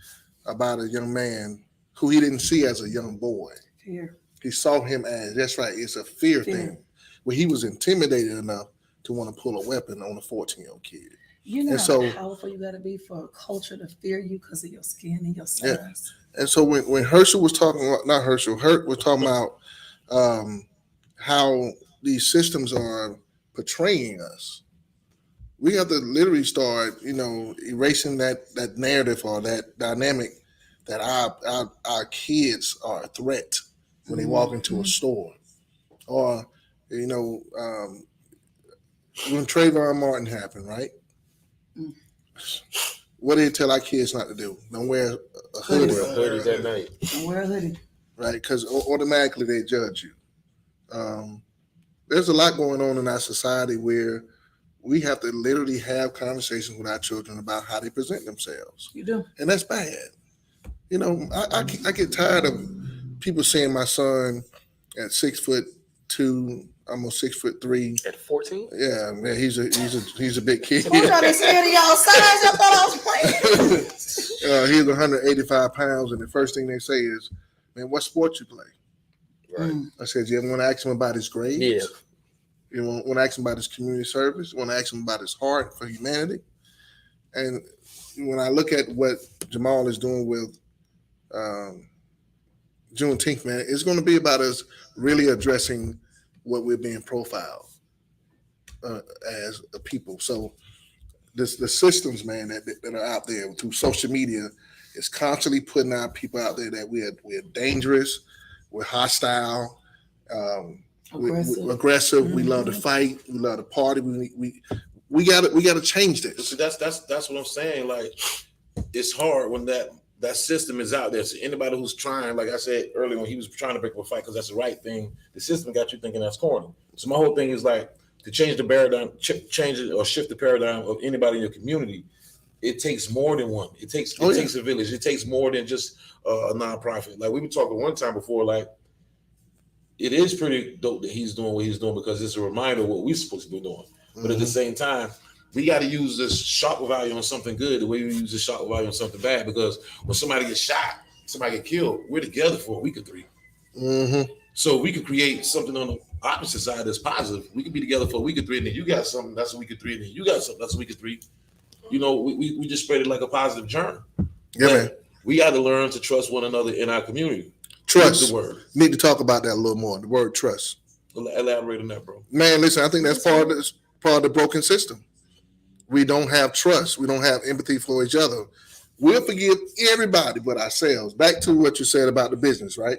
about a young man who he didn't see as a young boy. Fear. He saw him as, that's right, it's a fear thing, where he was intimidated enough to want to pull a weapon on a 14-year-old kid. You know And how so- powerful you got to be for a culture to fear you because of your skin and your size. And so when Herschel was talking about, not Herschel, Hurt was talking about how these systems are portraying us, we have to literally start, erasing that narrative or that dynamic that our kids are a threat when they walk into a store. Or, when Trayvon Martin happened, right? What did it tell our kids not to do? Don't wear a hoodie, Wear hoodies at night. Don't wear a hoodie. right? Because automatically they judge you. There's a lot going on in our society where we have to literally have conversations with our children about how they present themselves. You do. And that's bad. I get tired of people seeing my son at 6'2", almost 6'3". At 14? Yeah, man, he's a big kid. I'm trying to scared of y'all size. I thought I was playing. He's 185 pounds, and the first thing they say is, "Man, what sport you play?" Right. I said, "You ever want to ask him about his grades? Yeah. You want to ask him about his community service? You want to ask him about his heart for humanity?" And when I look at what Jamal is doing with Juneteenth, man, it's going to be about us really addressing what we're being profiled as a people. So the systems, man, that are out there through social media is constantly putting our people out there that we're dangerous, we're hostile, we're aggressive. We love to fight, we love to party. We got to change this. See, that's what I'm saying. Like, it's hard when that system is out there. So anybody who's trying, like I said earlier, when he was trying to break up a fight because that's the right thing, the system got you thinking that's corny. So my whole thing is like to change the paradigm, change it or shift the paradigm of anybody in your community. It takes more than one. It takes a village. It takes more than just a nonprofit. Like we were talking one time before, like it is pretty dope that he's doing what he's doing because it's a reminder of what we're supposed to be doing. But at the same time, we got to use this shock value on something good the way we use this shock value on something bad. Because when somebody gets shot, somebody get killed, we're together for a week or three. So we could create something on the opposite side that's positive. We could be together for a week or three, and then you got something that's a week or three, and then you got something that's a week or three. You know, we just spread it like a positive germ. Yeah, man. We got to learn to trust one another in our community. Trust. The word. Need to talk about that a little more. The word trust. Elaborate on that, bro. Man, listen, I think that's part of the broken system. We don't have trust. We don't have empathy for each other. We'll forgive everybody but ourselves. Back to what you said about the business, right?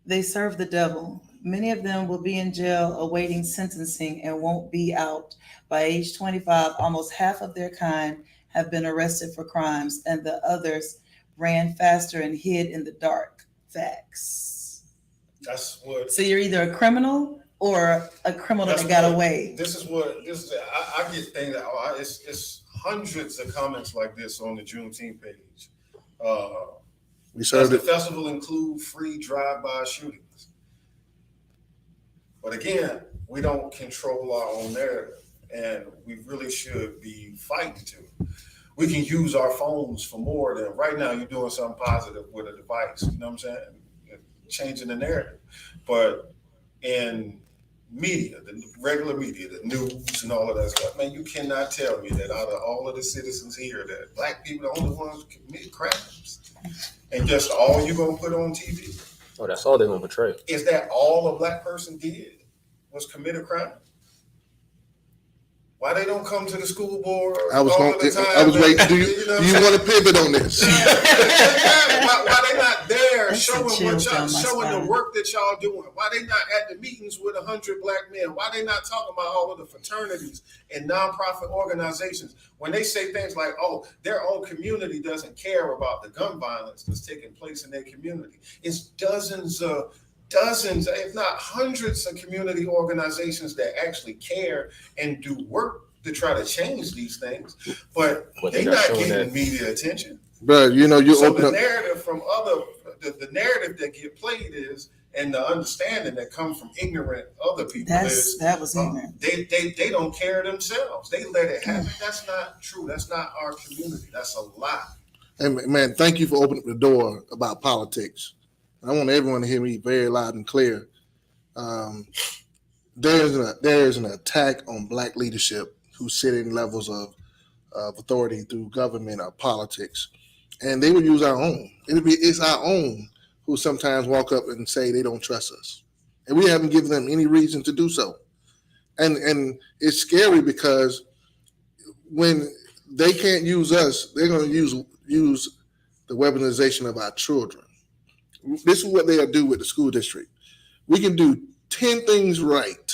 They serve the devil. Many of them will be in jail awaiting sentencing and won't be out. By age 25, almost half of their kind have been arrested for crimes, and the others ran faster and hid in the dark. Facts. That's what. So you're either a criminal or a criminal that got away. I get things. It's hundreds of comments like this on the Juneteenth page. Does the festival include free drive-by shootings? But again, we don't control our own narrative, and we really should be fighting to. We can use our phones for more than right now. You're doing something positive with a device. You know what I'm saying? Changing the narrative, but in media, the regular media, the news and all of that stuff, man, you cannot tell me that out of all of the citizens here that black people are the only ones who commit crimes. And just all you're going to put on TV. Oh, that's all they're going to portray. Is that all a black person did was commit a crime? Why they don't come to the school board? I was waiting. Do you want to pivot on this? Why they not there That's showing the work that y'all doing? Why they not at the meetings with 100 black men? Why they not talking about all of the fraternities and nonprofit organizations when they say things like, "Oh, their own community doesn't care about the gun violence that's taking place in their community"? It's dozens, if not hundreds of community organizations that actually care and do work to try to change these things, but they're not getting media attention. Bro, you know, the narrative from the narrative that get played is, and the understanding that comes from ignorant other people that was ignorant. They don't care themselves. They let it happen. That's not true. That's not our community. That's a lie. And man, thank you for opening the door about politics. I want everyone to hear me very loud and clear. There is an attack on black leadership who sit in levels of authority through government or politics, and they will use our own. It's our own who sometimes walk up and say they don't trust us, and we haven't given them any reason to do so. And it's scary because when they can't use us, they're going to use the weaponization of our children. This is what they'll do with the school district. We can do 10 things right.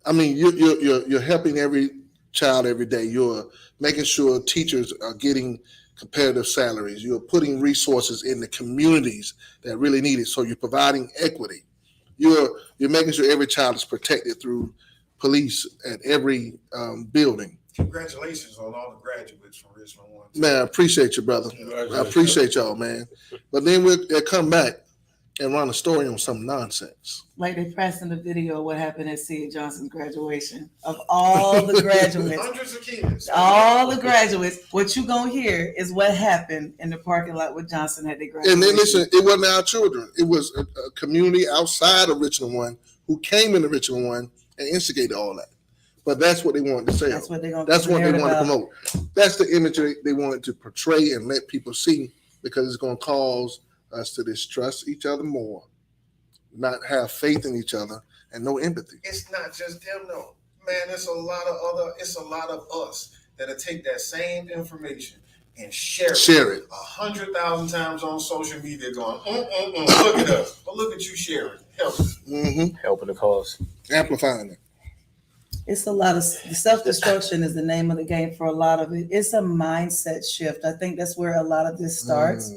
I mean, you're helping every child every day. You're making sure teachers are getting competitive salaries. You're putting resources in the communities that really need it. So you're providing equity. You're making sure every child is protected through police at every building. Congratulations on all the graduates from Richmond 1. Man, I appreciate you, brother. I appreciate y'all, man. But then they'll come back and run a story on some nonsense. Like they pressed in the video of what happened at C.A. Johnson's graduation. Of all the graduates, Hundreds of kids. all the graduates, what you gonna hear is what happened in the parking lot with Johnson at the graduation. And then listen, it wasn't our children. It was a community outside of Richland One who came into Richland One and instigated all that. But that's what they wanted to say. That's what they're gonna. That's what they want to about. promote. That's the image they wanted to portray and let people see, because it's going to cause us to distrust each other more, not have faith in each other, and no empathy. It's not just them though. Man, it's a lot of us that'll take that same information and share it 100,000 times on social media going, look at us. But look at you sharing. Helping the cause. Amplifying it. It's a lot of self-destruction is the name of the game for a lot of it. It's a mindset shift. I think that's where a lot of this starts.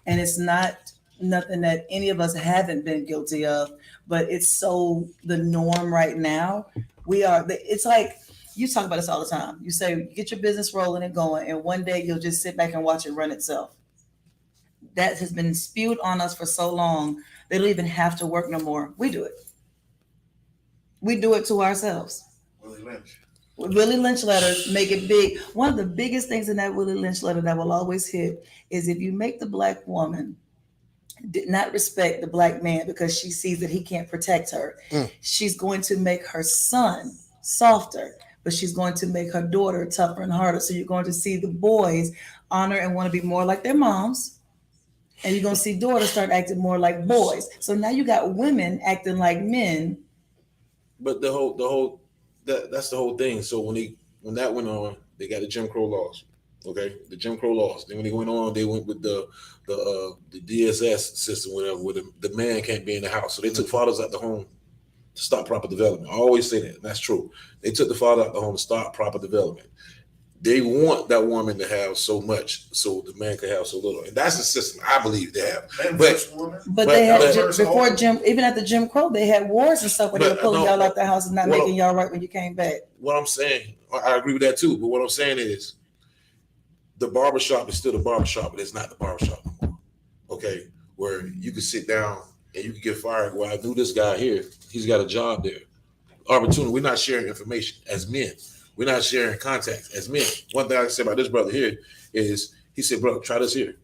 And it's not nothing that any of us haven't been guilty of, but it's so the norm right now. It's like, you talk about this all the time. You say, get your business rolling and going, and one day you'll just sit back and watch it run itself. That has been spewed on us for so long. They don't even have to work no more. We do it. We do it to ourselves. Willie Lynch letters make it big. One of the biggest things in that Willie Lynch letter that will always hit is if you make the black woman did not respect the black man because she sees that he can't protect her, she's going to make her son softer, but she's going to make her daughter tougher and harder. So you're going to see the boys honor and want to be more like their moms, and you're going to see daughters start acting more like boys. So now you got women acting like men. But that's the whole thing. So when that went on, they got the Jim Crow laws. Okay, the Jim Crow laws. Then when they went on, they went with the DSS system, whatever, where the man can't be in the house. So they took fathers out the home to stop proper development. I always say that. And that's true. They took the father out the home to stop proper development. They want that woman to have so much, so the man could have so little, and that's the system I believe they have. But they had before Jim, even after Jim Crow, they had wars and stuff where they were pulling y'all out the house and not making y'all right when you came back. What I'm saying, I agree with that too. But what I'm saying is, the barbershop is still the barbershop, but it's not the barbershop no more. Okay, where you can sit down and you can get fired. Well, I knew this guy here; he's got a job there. Opportunity. We're not sharing information as men. We're not sharing contacts as men. One thing I can say about this brother here is he said, bro, try this here,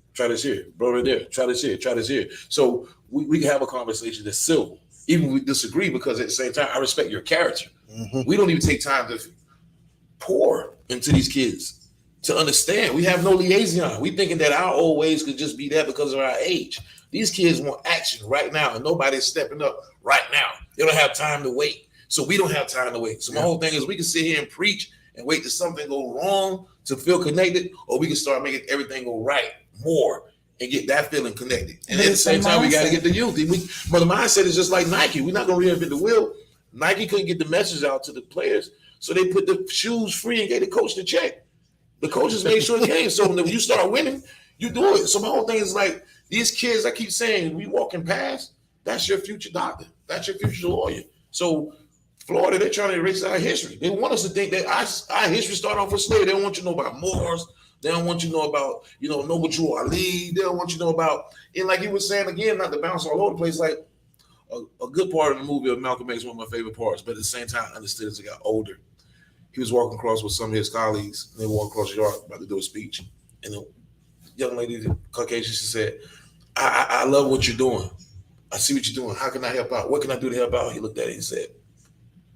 bro, right there, try this here. So we can have a conversation that's civil, even if we disagree, because at the same time, I respect your character. We don't even take time to pour into these kids to understand. We have no liaison. We thinking that our old ways could just be that because of our age. These kids want action right now, and nobody's stepping up right now. They don't have time to wait. So we don't have time to wait. So my whole thing is we can sit here and preach and wait till something go wrong to feel connected, or we can start making everything go right more and get that feeling connected. And at the same time, we got to get the youth. But the mindset is just like Nike. We're not going to reinvent the wheel. Nike couldn't get the message out to the players, so they put the shoes free and gave the coach the check. The coaches made sure it came. So when you start winning, you do it. So my whole thing is like these kids, I keep saying, we walking past, that's your future doctor. That's your future lawyer. So Florida, they're trying to erase our history. They want us to think that our history started off with slavery. They don't want you to know about Moors. They don't want you to know about, Noble Drew Ali. They don't want you to know about, and like you were saying again, not to bounce all over the place, like a good part of the movie of Malcolm X, one of my favorite parts, but at the same time, I understood as he got older. He was walking across with some of his colleagues, and they walked across the yard about to do a speech. And the young lady, the Caucasian, she said, I love what you're doing. I see what you're doing. How can I help out? What can I do to help out? He looked at it and said,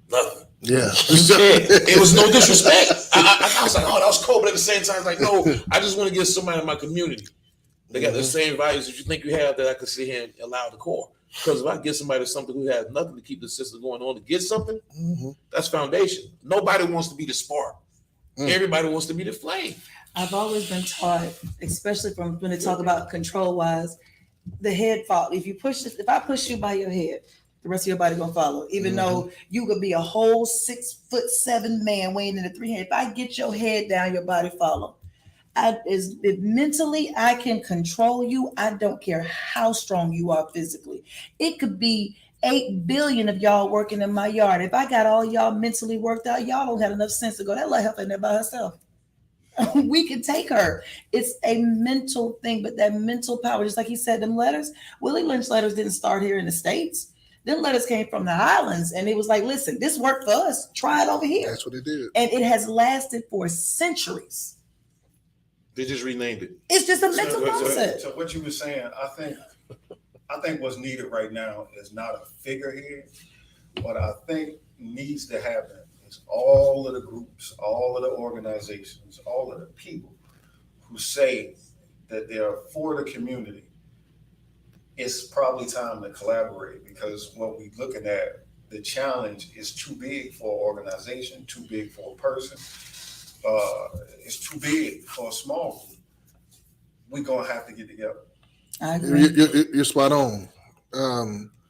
nothing. Yeah. It was no disrespect. I was like, oh, that was cool. But at the same time, like, no, I just want to get somebody in my community. They got the same values that you think you have that I could sit here and allow the core. Because if I get somebody something who has nothing to keep the system going on to get something, that's foundation. Nobody wants to be the spark. Everybody wants to be the flame. I've always been taught, especially from when they talk about control-wise, the head fall. If I push you by your head, the rest of your body gonna follow. Even though you could be a whole 6'7" man weighing in the 300, if I get your head down, your body follow. If mentally I can control you, I don't care how strong you are physically. It could be 8 billion of y'all working in my yard. If I got all y'all mentally worked out, y'all don't have enough sense to go, that little help in there by herself. We can take her. It's a mental thing, but that mental power, just like he said, them letters, Willie Lynch letters didn't start here in the States. Them letters came from the islands, and it was like, listen, this worked for us. Try it over here. That's what it did. And it has lasted for centuries. They just renamed it. It's just a mental concept. So what you were saying, I think what's needed right now is not a figurehead. What I think needs to happen is all of the groups, all of the organizations, all of the people who say that they're for the community. It's probably time to collaborate, because what we're looking at, the challenge is too big for an organization, too big for a person. It's too big for a small group. We're going to have to get together. I agree. You're spot on.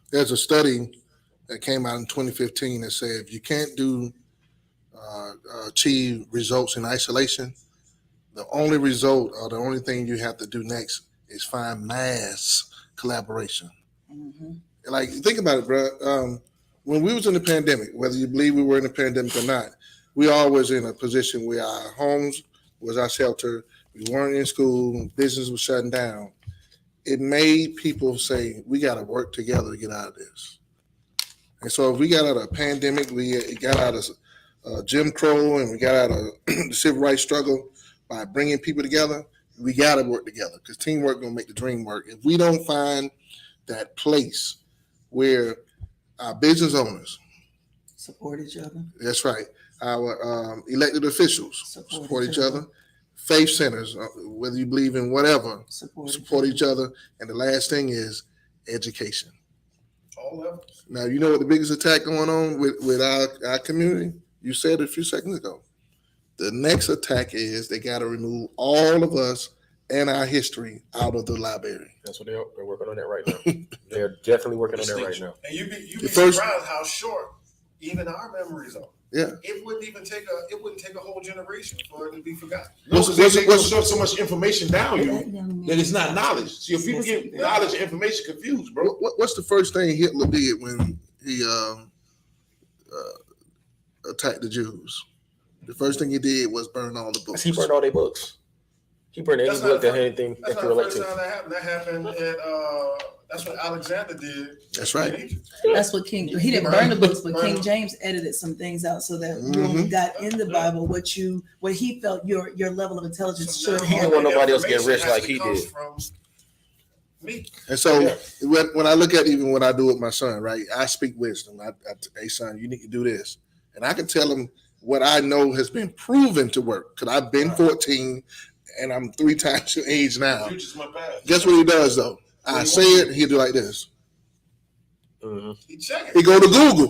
There's a study that came out in 2015 that said if you can't achieve results in isolation, the only result or the only thing you have to do next is find mass collaboration. Mm-hmm. Like, think about it, bro. When we was in the pandemic, whether you believe we were in a pandemic or not, we all was in a position where our homes was our shelter. We weren't in school. Business was shutting down. It made people say, we got to work together to get out of this. And so if we got out of a pandemic, we got out of Jim Crow, and we got out of the civil rights struggle by bringing people together, we got to work together, because teamwork going to make the dream work. If we don't find that place where our business owners Support each other. that's right, our elected officials support each other, faith centers, whether you believe in whatever, support each other. And the last thing is education. All levels. Now, you know what the biggest attack going on with our community? You said it a few seconds ago. The next attack is they got to remove all of us and our history out of the library. That's what they're working on that right now. They're definitely working on that right now. And you'd be surprised how short even our memories are. Yeah. It wouldn't take a whole generation for it to be forgotten. No, because they shove so much information down you that it's not knowledge. See, if people get knowledge and information confused, bro. What's the first thing Hitler did when he attacked the Jews? The first thing he did was burn all the books. He burned all their books. He burned any book that had anything that That's could not the relate first to. time that happened. That happened at that's what Alexander did. That's right. That's what he didn't burn the books, but King James edited some things out so that you only got in the Bible what he felt your level of intelligence should He have. didn't want nobody else to get rich like he did. Me. And so when I look at even what I do with my son, right, I speak wisdom. Hey, son, you need to do this. And I can tell him what I know has been proven to work, because I've been 14 and I'm 3 times your age now. You just went past. Guess what he does, though? I say it, he'll do like this. Mm-hmm. He check it. He go to Google.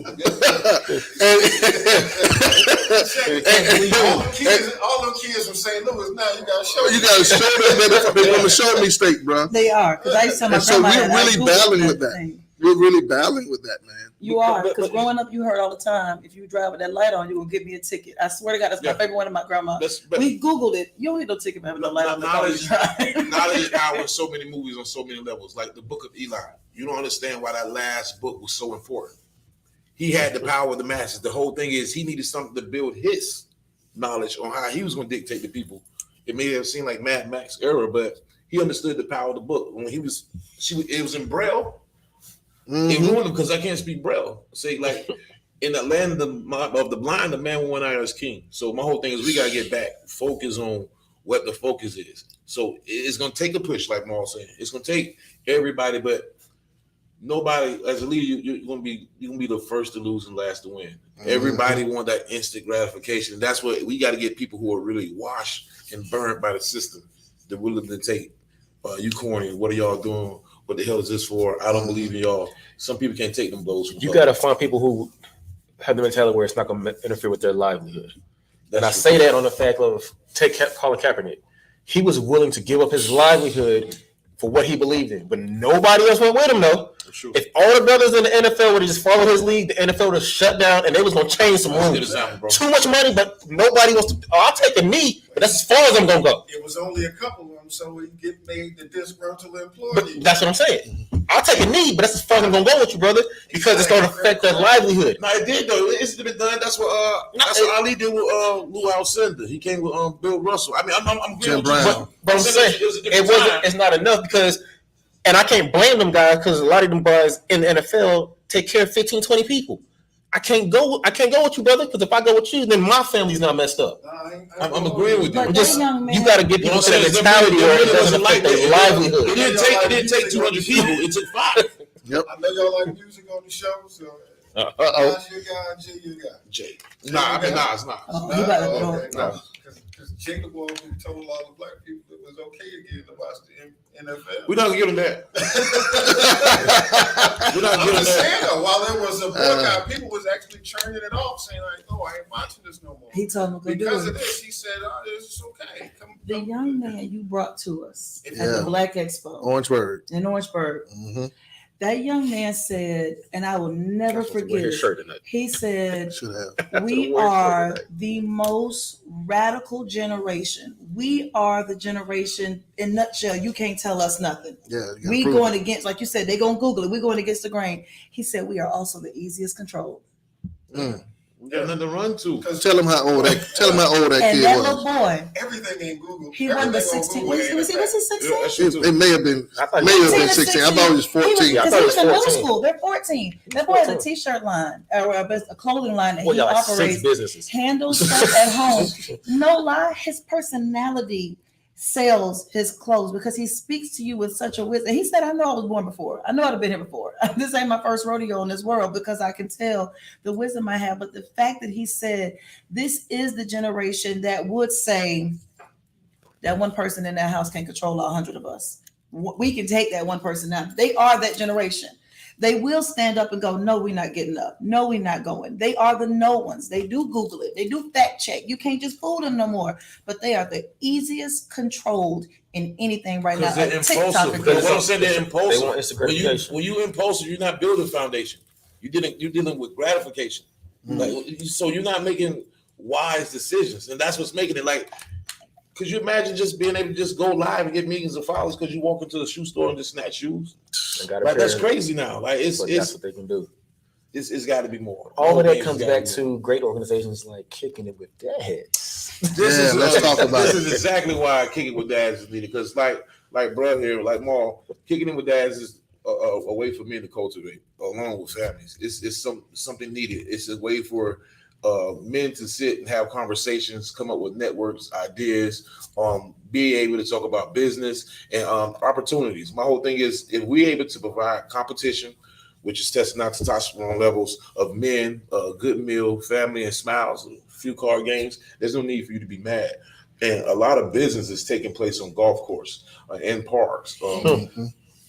all them kids from St. Louis, now you gotta show You gotta show them they're from the show me state, bro. They are, because I used to tell my And so grandma we're that I really Googled battling that with that. thing. We're really battling with that, man. You are, because growing up, you heard all the time, if you drive with that light on, you're going to give me a ticket. I swear to God, that's my favorite one of my grandma. We Googled it. You don't need no ticket for having no light on. Knowledge is power in so many movies on so many levels. Like the Book of Eli. You don't understand why that last book was so important. He had the power of the masses. The whole thing is he needed something to build his knowledge on how he was going to dictate to people. It may have seemed like Mad Max era, but he understood the power of the book. When it was in Braille. It ruined him because I can't speak Braille. Say, like, in the land of the blind, the man went out as king. So my whole thing is we got to get back, focus on what the focus is. So it's going to take a push, like Maul saying. It's going to take everybody, but nobody, as a leader, you're going to be the first to lose and last to win. Everybody want that instant gratification. That's what we got to get people who are really washed and burned by the system. They're willing to take, you corny, what are y'all doing? What the hell is this for? I don't believe in y'all. Some people can't take them blows. You got to find people who have the mentality where it's not going to interfere with their livelihood. And I say that on the fact of Colin Kaepernick. He was willing to give up his livelihood for what he believed in, but nobody else went with him, though. For sure. If all the brothers in the NFL would have just followed his lead, the NFL would have shut down and they was gonna change some That's a good rules. example, bro. Too much money, but nobody wants to. Oh, I'll take a knee, but that's as far as I'm gonna go. It was only a couple of them, so we get made the disgruntled But employee. that's what I'm saying. I'll take a knee, but that's as far as I'm gonna go with you, brother, because it's gonna affect their livelihood. No, it did though. It's been done. That's what Ali did with Lou Alcindor. He came with Bill Russell. I mean, I'm Jim agreeing with Brown. you. But I'm saying it was a it different wasn't. time. It's not enough because, and I can't blame them guys because a lot of them guys in the NFL take care of 15, 20 people. I can't go with you, brother, because if I go with you, then my family's not messed up. I'm agreeing with you. But I'm that just young man, you got to get people You know to what I'm the saying? mentality Them where it really doesn't wasn't like affect their that. livelihood. It didn't take 200 people. It took 5. I know y'all like music on the show, so Uh-oh. Nas your guy, Jay your guy. Jay. Nah, I mean, nah, it's not. oh, he about to go. Okay, No. Because Jay the one who told all the black people it was okay again to watch the NFL. We're not gonna give him that. We're not I'm giving just that. saying though, while there was a boycott, people was actually turning it off, saying like, "Oh, I ain't watching this no more." He told him to go Because do of it. this, he said, "Oh, this is okay." The young man you brought to us at Yeah. the Black Expo Orangeburg. in Orangeburg, Mm-hmm. that young man said, and I will never forget Wear his it. shirt tonight. He said, Should have. we Wear his shirt are tonight. the most radical generation. We are the generation, in a nutshell, you can't tell us nothing. Yeah. you gotta We prove going it. against, like you said, they gonna Google it. We're going against the grain. He said we are also the easiest controlled. Mm. We got nothing to run to. Because Tell him how old that And kid that was. little boy, everything ain't Google. he won the 16. Was he 16? Yeah, that shit too. It may have been I thought may have 14 been or 16. I thought it was 14. He I was, thought it he was was in middle 14. school. They're 14. That boy has a t-shirt line or a clothing line that Boy, he y'all like 6 operates, businesses. handles stuff at home. No lie, his personality sells his clothes because he speaks to you with such a wisdom. He said, I know I was born before. I know I'd have been here before. This ain't my first rodeo in this world because I can tell the wisdom I have. But the fact that he said, this is the generation that would say that one person in that house can control 100 of us. We can take that one person out. They are that generation. They will stand up and go, no, we're not getting up. No, we're not going. They are the no ones. They do Google it. They do fact check. You can't just fool them no more. But they are the easiest controlled in anything right now. Because they're A TikTok impulsive. Because what I'm account. saying, they're They impulsive. want instant When gratification. you impulsive, you're not building foundation. You're dealing with gratification. Like, so you're not making wise decisions, and that's what's making it like. Could you imagine just being able to just go live and get millions of followers because you walk into the shoe store and just snatch shoes? They got a Like that's pair, crazy now. Like but that's it's what they can do. it's got to be more. All of More that things comes gotta back be to great organizations like Kicking It With Dads. This Yeah, let's talk about this it. is exactly why kicking with dads is needed. Because like bro here, like Maul, kicking it with dads is a way for men to cultivate along with families. It's something needed. It's a way for men to sit and have conversations, come up with networks, ideas, be able to talk about business and opportunities. My whole thing is if we're able to provide competition, which is testing out testosterone levels of men, a good meal, family, and smiles, a few card games, there's no need for you to be mad. And a lot of business is taking place on golf course and parks.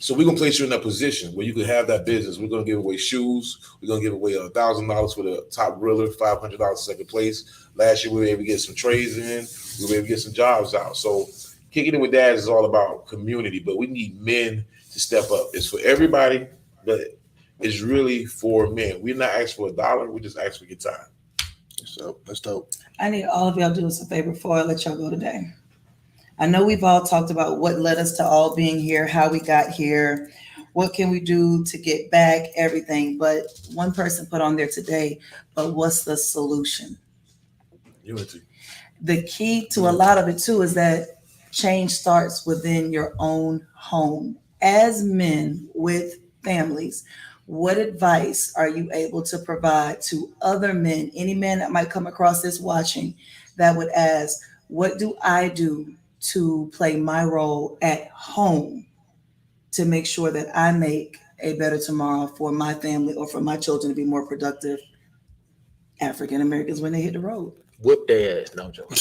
So we're gonna place you in that position where you can have that business. We're gonna give away shoes. We're gonna give away $1,000 for the top griller, $500 second place. Last year we were able to get some trades in. We were able to get some jobs out. So kicking it with dads is all about community, but we need men to step up. It's for everybody, but it's really for men. We're not asking for $1. We just ask for your time. So that's dope. I need all of y'all to do us a favor before I let y'all go today. I know we've all talked about what led us to all being here, how we got here, what can we do to get back, everything. But one person put on there today, but what's the solution? Unity. The key to a lot of it too is that change starts within your own home. As men with families, what advice are you able to provide to other men, any man that might come across this watching that would ask, what do I do to play my role at home to make sure that I make a better tomorrow for my family or for my children to be more productive African Americans when they hit the road? Whoop their ass. No, I'm joking.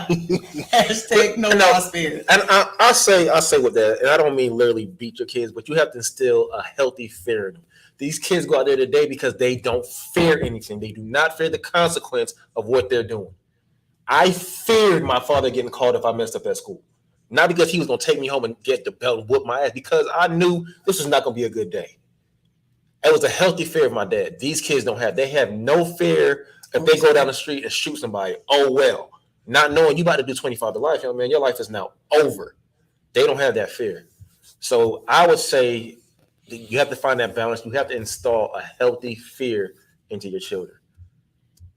Hashtag no No. raw spirit. And I say with that, and I don't mean literally beat your kids, but you have to instill a healthy fear in them. These kids go out there today because they don't fear anything. They do not fear the consequence of what they're doing. I feared my father getting called if I messed up at school. Not because he was going to take me home and get the belt and whoop my ass, because I knew this was not going to be a good day. It was a healthy fear of my dad. These kids don't have. They have no fear if they go down the street and shoot somebody. Oh, well. Not knowing you about to do 25 to life, young man, your life is now over. They don't have that fear. So I would say you have to find that balance. You have to install a healthy fear into your children.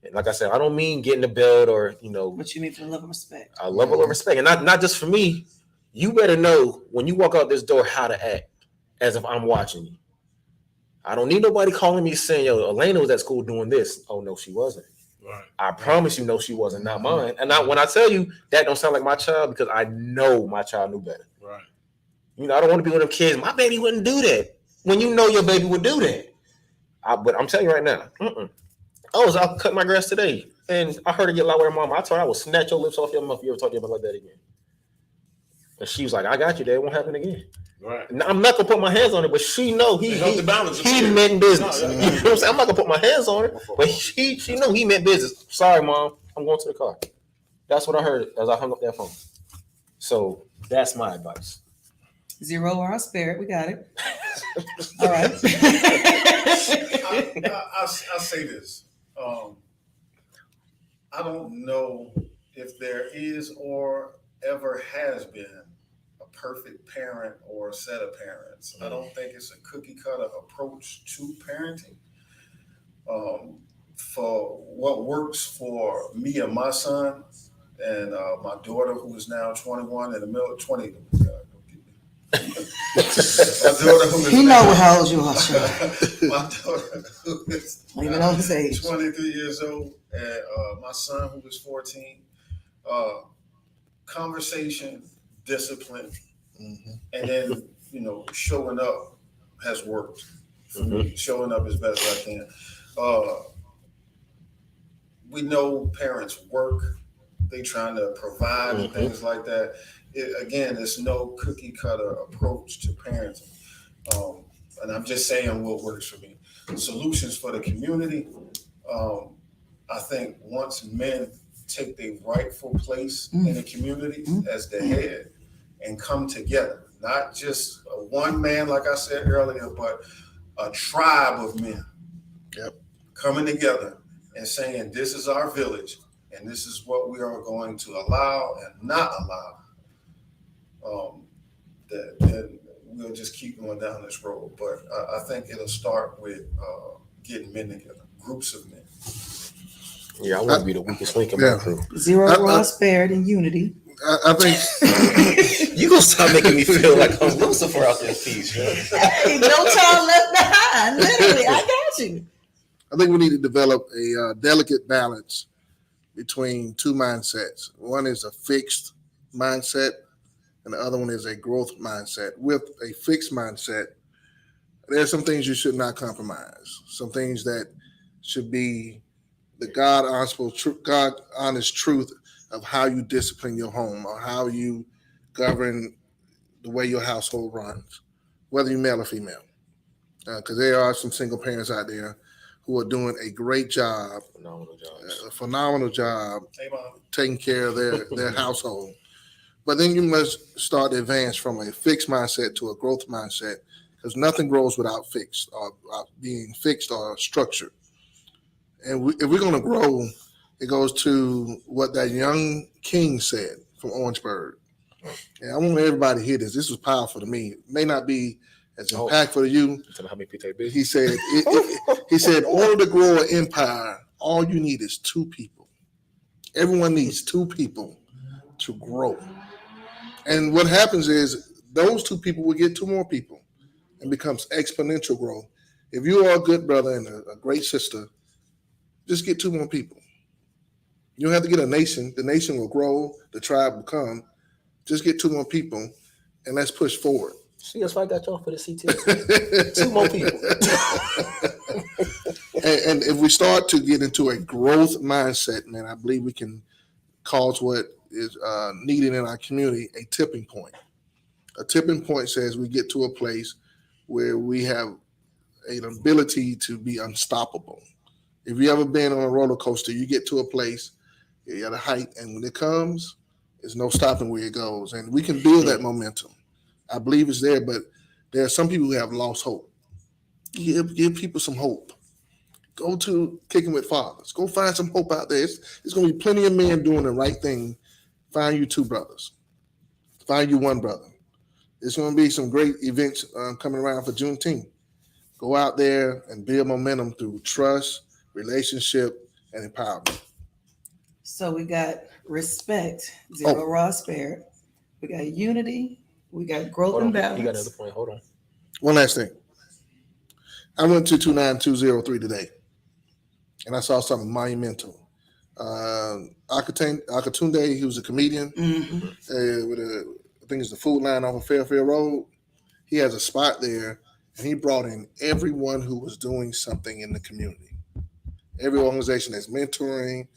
And like I said, I don't mean getting the belt or, What you mean for the love of respect? a level of respect. And not just for me. You better know when you walk out this door how to act as if I'm watching you. I don't need nobody calling me saying, yo, Elena was at school doing this. Oh, no, she wasn't. Right. I promise you, no, she wasn't, not mine. And when I tell you that don't sound like my child, because I know my child knew better. Right. I don't want to be one of them kids. My baby wouldn't do that. When you know your baby would do that. But I'm telling you right now, I was out cutting my grass today, and I heard her get loud with her mama. I told her I will snatch your lips off your mouth if you ever talk to your mother like that again. And she was like, I got you, Dad. It won't happen again. Right. Now, I'm not gonna put my hands on her, but she know he meant business. No, You know what I'm saying? I'm not gonna put my hands on her, but she know he meant business. Sorry, Mom, I'm going to the car. That's what I heard as I hung up that phone. So that's my advice. 0 or our spirit, we got it. All right. I'll say this. I don't know if there is or ever has been a perfect parent or a set of parents. I don't think it's a cookie cutter approach to parenting. For what works for me and my son and my daughter, who is now 21 in the middle of 20. My daughter, who is He know how old you are. my daughter, who is Even on his age. 23 years old, and my son, who is 14. Conversation, discipline, and then showing up has worked for me. Showing up as best as I can. We know parents work; they trying to provide and things like that. It's no cookie cutter approach to parenting, and I'm just saying what works for me. Solutions for the community. I think once men take their rightful place in the community as the head and come together, not just a one man, like I said earlier, but a tribe of men coming together and saying, this is our village and this is what we are going to allow and not allow. Then we'll just keep going down this road. But I think it'll start with getting men together, groups of men. Yeah, I want to be the weakest link in my crew. 0 raw spared in unity. I think You gonna stop making me feel like I'm Lucifer out there, piece. Hey, no child left behind. Literally, I got you. I think we need to develop a delicate balance between two mindsets. One is a fixed mindset, and the other one is a growth mindset. With a fixed mindset, there are some things you should not compromise. Some things that should be the God honest truth of how you discipline your home or how you govern the way your household runs, whether you're male or female. Because there are some single parents out there who are doing a great job, phenomenal job taking care of their household. But then you must start to advance from a fixed mindset to a growth mindset, because nothing grows without fixed or being fixed or structured. And if we're going to grow, it goes to what that young king said from Orangeburg. And I want everybody to hear this. This was powerful to me. It may not be as impactful to you. He said, in order to grow an empire, all you need is two people. Everyone needs two people to grow. And what happens is those two people will get two more people and becomes exponential growth. If you are a good brother and a great sister, just get two more people. You don't have to get a nation. The nation will grow. The tribe will come. Just get two more people, and let's push forward. See, that's why I got y'all for the CT. Two more people. and if we start to get into a growth mindset, man, I believe we can cause what is needed in our community a tipping point. A tipping point says we get to a place where we have an ability to be unstoppable. If you ever been on a roller coaster, you get to a place, you're at a height, and when it comes, There's no stopping where it goes, and we can build that momentum. I believe it's there, but there are some people who have lost hope. Give people some hope. Go to Kicking with Fathers. Go find some hope out there. It's going to be plenty of men doing the right thing. Find you 2 brothers. Find you 1 brother. There's going to be some great events coming around for Juneteenth. Go out there and build momentum through trust, relationship, and empowerment. So we got respect, zero raw spirit. We got unity. We got growth Hold and on, balance. you got another point. Hold on. One last thing. I went to 29203 today, and I saw something monumental. Akatunde, he was a comedian with I think it's the food line off of Fairfield Road. He has a spot there, and he brought in everyone who was doing something in the community. Every organization that's mentoring,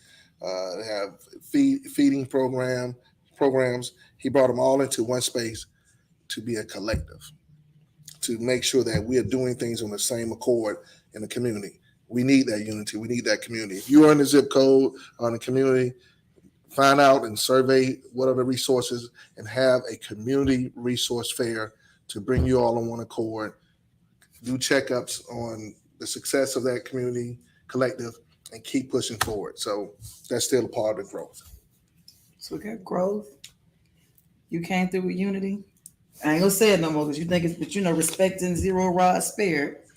they have feeding programs. He brought them all into one space to be a collective, to make sure that we are doing things on the same accord in the community. We need that unity. We need that community. If you are in the zip code or in the community, find out and survey what are the resources and have a community resource fair to bring you all on one accord. Do checkups on the success of that community collective and keep pushing forward. So that's still a part of the growth. So we got growth. You came through with unity. I ain't gonna say it no more because you think it's, but respect and zero raw spirit.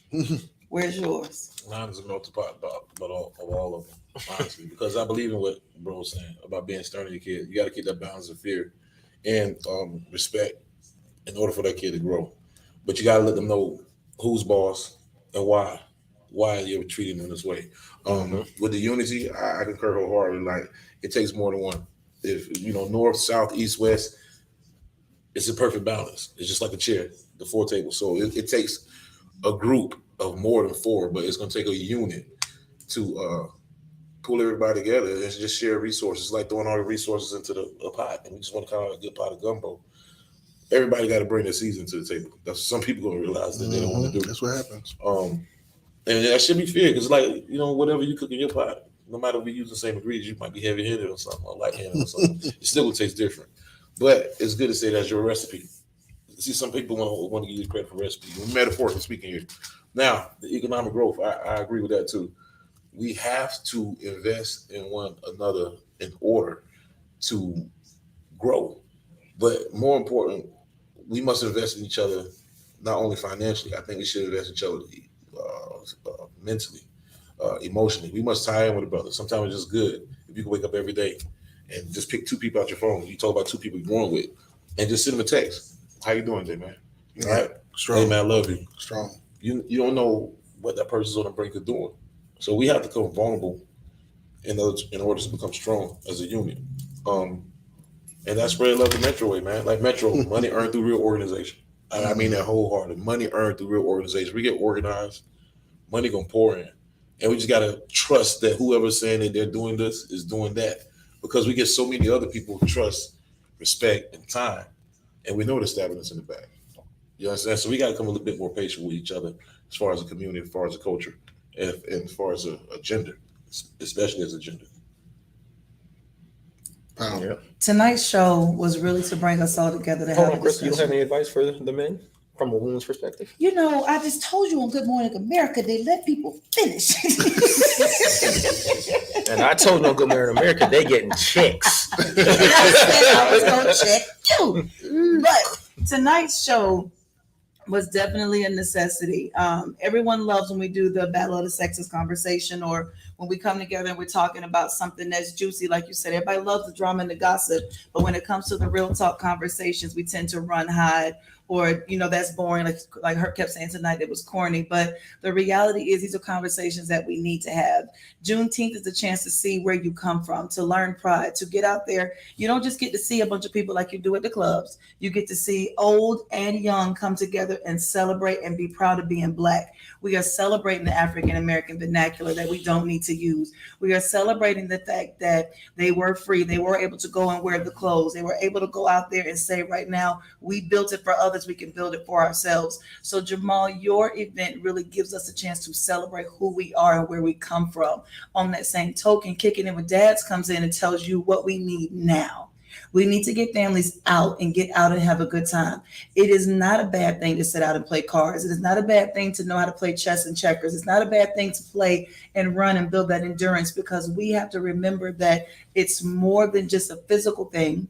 Where's yours? Mine is a melting pot of all of them, honestly, because I believe in what bro was saying about being stern to your kid. You got to keep that balance of fear and respect in order for that kid to grow. But you got to let them know who's boss and why you're treating them this way. With the unity, I concur wholeheartedly. Like, it takes more than one. If north, south, east, west, it's a perfect balance. It's just like a chair, the 4 tables. So it takes a group of more than 4, but it's going to take a unit to pull everybody together and just share resources. It's like throwing all the resources into a pot, and we just want to call it a good pot of gumbo. Everybody got to bring their season to the table. That's what some people going to realize that they don't want to do. That's what happens. And that should be fair, because whatever you cook in your pot, no matter if we use the same ingredients, you might be heavy-handed or something, or light-handed or something. It still will taste different. But it's good to say that's your recipe. See, some people want to give you credit for recipe. We're metaphorically speaking here. Now, the economic growth, I agree with that too. We have to invest in one another in order to grow. But more important, we must invest in each other, not only financially. I think we should invest in each other mentally, emotionally. We must tie in with a brother. Sometimes it's just good if you can wake up every day and just pick 2 people out your phone. You talk about 2 people you're going with, and just send them a text. How you doing, Jay, man? All right? Strong. Hey, man, I love you. Strong. You don't know what that person's on the brink of doing. So we have to become vulnerable in order to become strong as a unit. And that's spread love the Metro way, man. Like Metro, money earned through real organization. I mean that wholeheartedly. Money earned through real organization. We get organized, money gonna pour in. And we just gotta trust that whoever's saying that they're doing this is doing that. Because we get so many other people who trust, respect, and time. And we know they're stabbing us in the back. You understand? So we got to come a little bit more patient with each other as far as a community, as far as a culture, and as far as a gender, especially as a gender. Yeah. Tonight's show was really to bring us all together to Hold have on, a Chris. You don't have discussion. any advice for the men from a woman's perspective? I just told you on Good Morning America, they let people finish. And I told you on Good Morning America, they getting checks. I said I was going to check you. But tonight's show was definitely a necessity. Everyone loves when we do the Battle of the Sexes conversation, or when we come together and we're talking about something that's juicy. Like you said, everybody loves the drama and the gossip, but when it comes to the real talk conversations, we tend to run, hide, or that's boring. Like Herc kept saying tonight, it was corny. But the reality is, these are conversations that we need to have. Juneteenth is a chance to see where you come from, to learn pride, to get out there. You don't just get to see a bunch of people like you do at the clubs. You get to see old and young come together and celebrate and be proud of being Black. We are celebrating the African American vernacular that we don't need to use. We are celebrating the fact that they were free. They were able to go and wear the clothes. They were able to go out there and say, right now, we built it for others. We can build it for ourselves. So Jamal, your event really gives us a chance to celebrate who we are and where we come from. On that same token, Kicking It With Dads comes in and tells you what we need now. We need to get families out and get out and have a good time. It is not a bad thing to sit out and play cards. It is not a bad thing to know how to play chess and checkers. It's not a bad thing to play and run and build that endurance, because we have to remember that it's more than just a physical thing.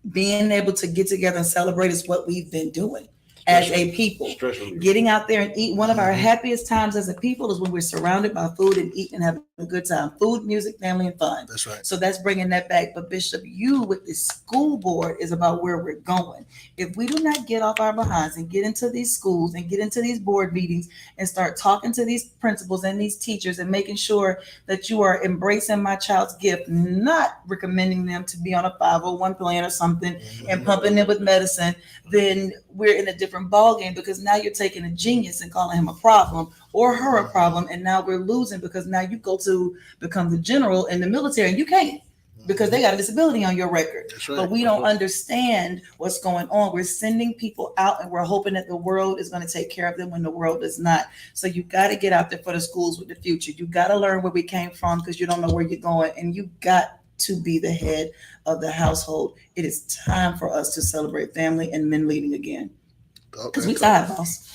Being able to get together and celebrate is what we've been doing as a people. Stress relief. Getting out there and eat. One of our happiest times as a people is when we're surrounded by food and eating and having a good time. Food, music, family, and fun. That's right. So that's bringing that back. But Bishop, you with the school board is about where we're going. If we do not get off our behinds and get into these schools and get into these board meetings and start talking to these principals and these teachers and making sure that you are embracing my child's gift, not recommending them to be on a 501 plan or something and pumping them with medicine, then we're in a different ballgame, because now you're taking a genius and calling him a problem or her a problem. And now we're losing, because now you go to become the general in the military and you can't, because they got a disability on your record. That's right. But we don't understand what's going on. We're sending people out and we're hoping that the world is going to take care of them when the world does not. So you got to get out there for the schools with the future. You got to learn where we came from, because you don't know where you're going, and you got to be the head of the household. It is time for us to celebrate family and men leading again, because we tired, boss.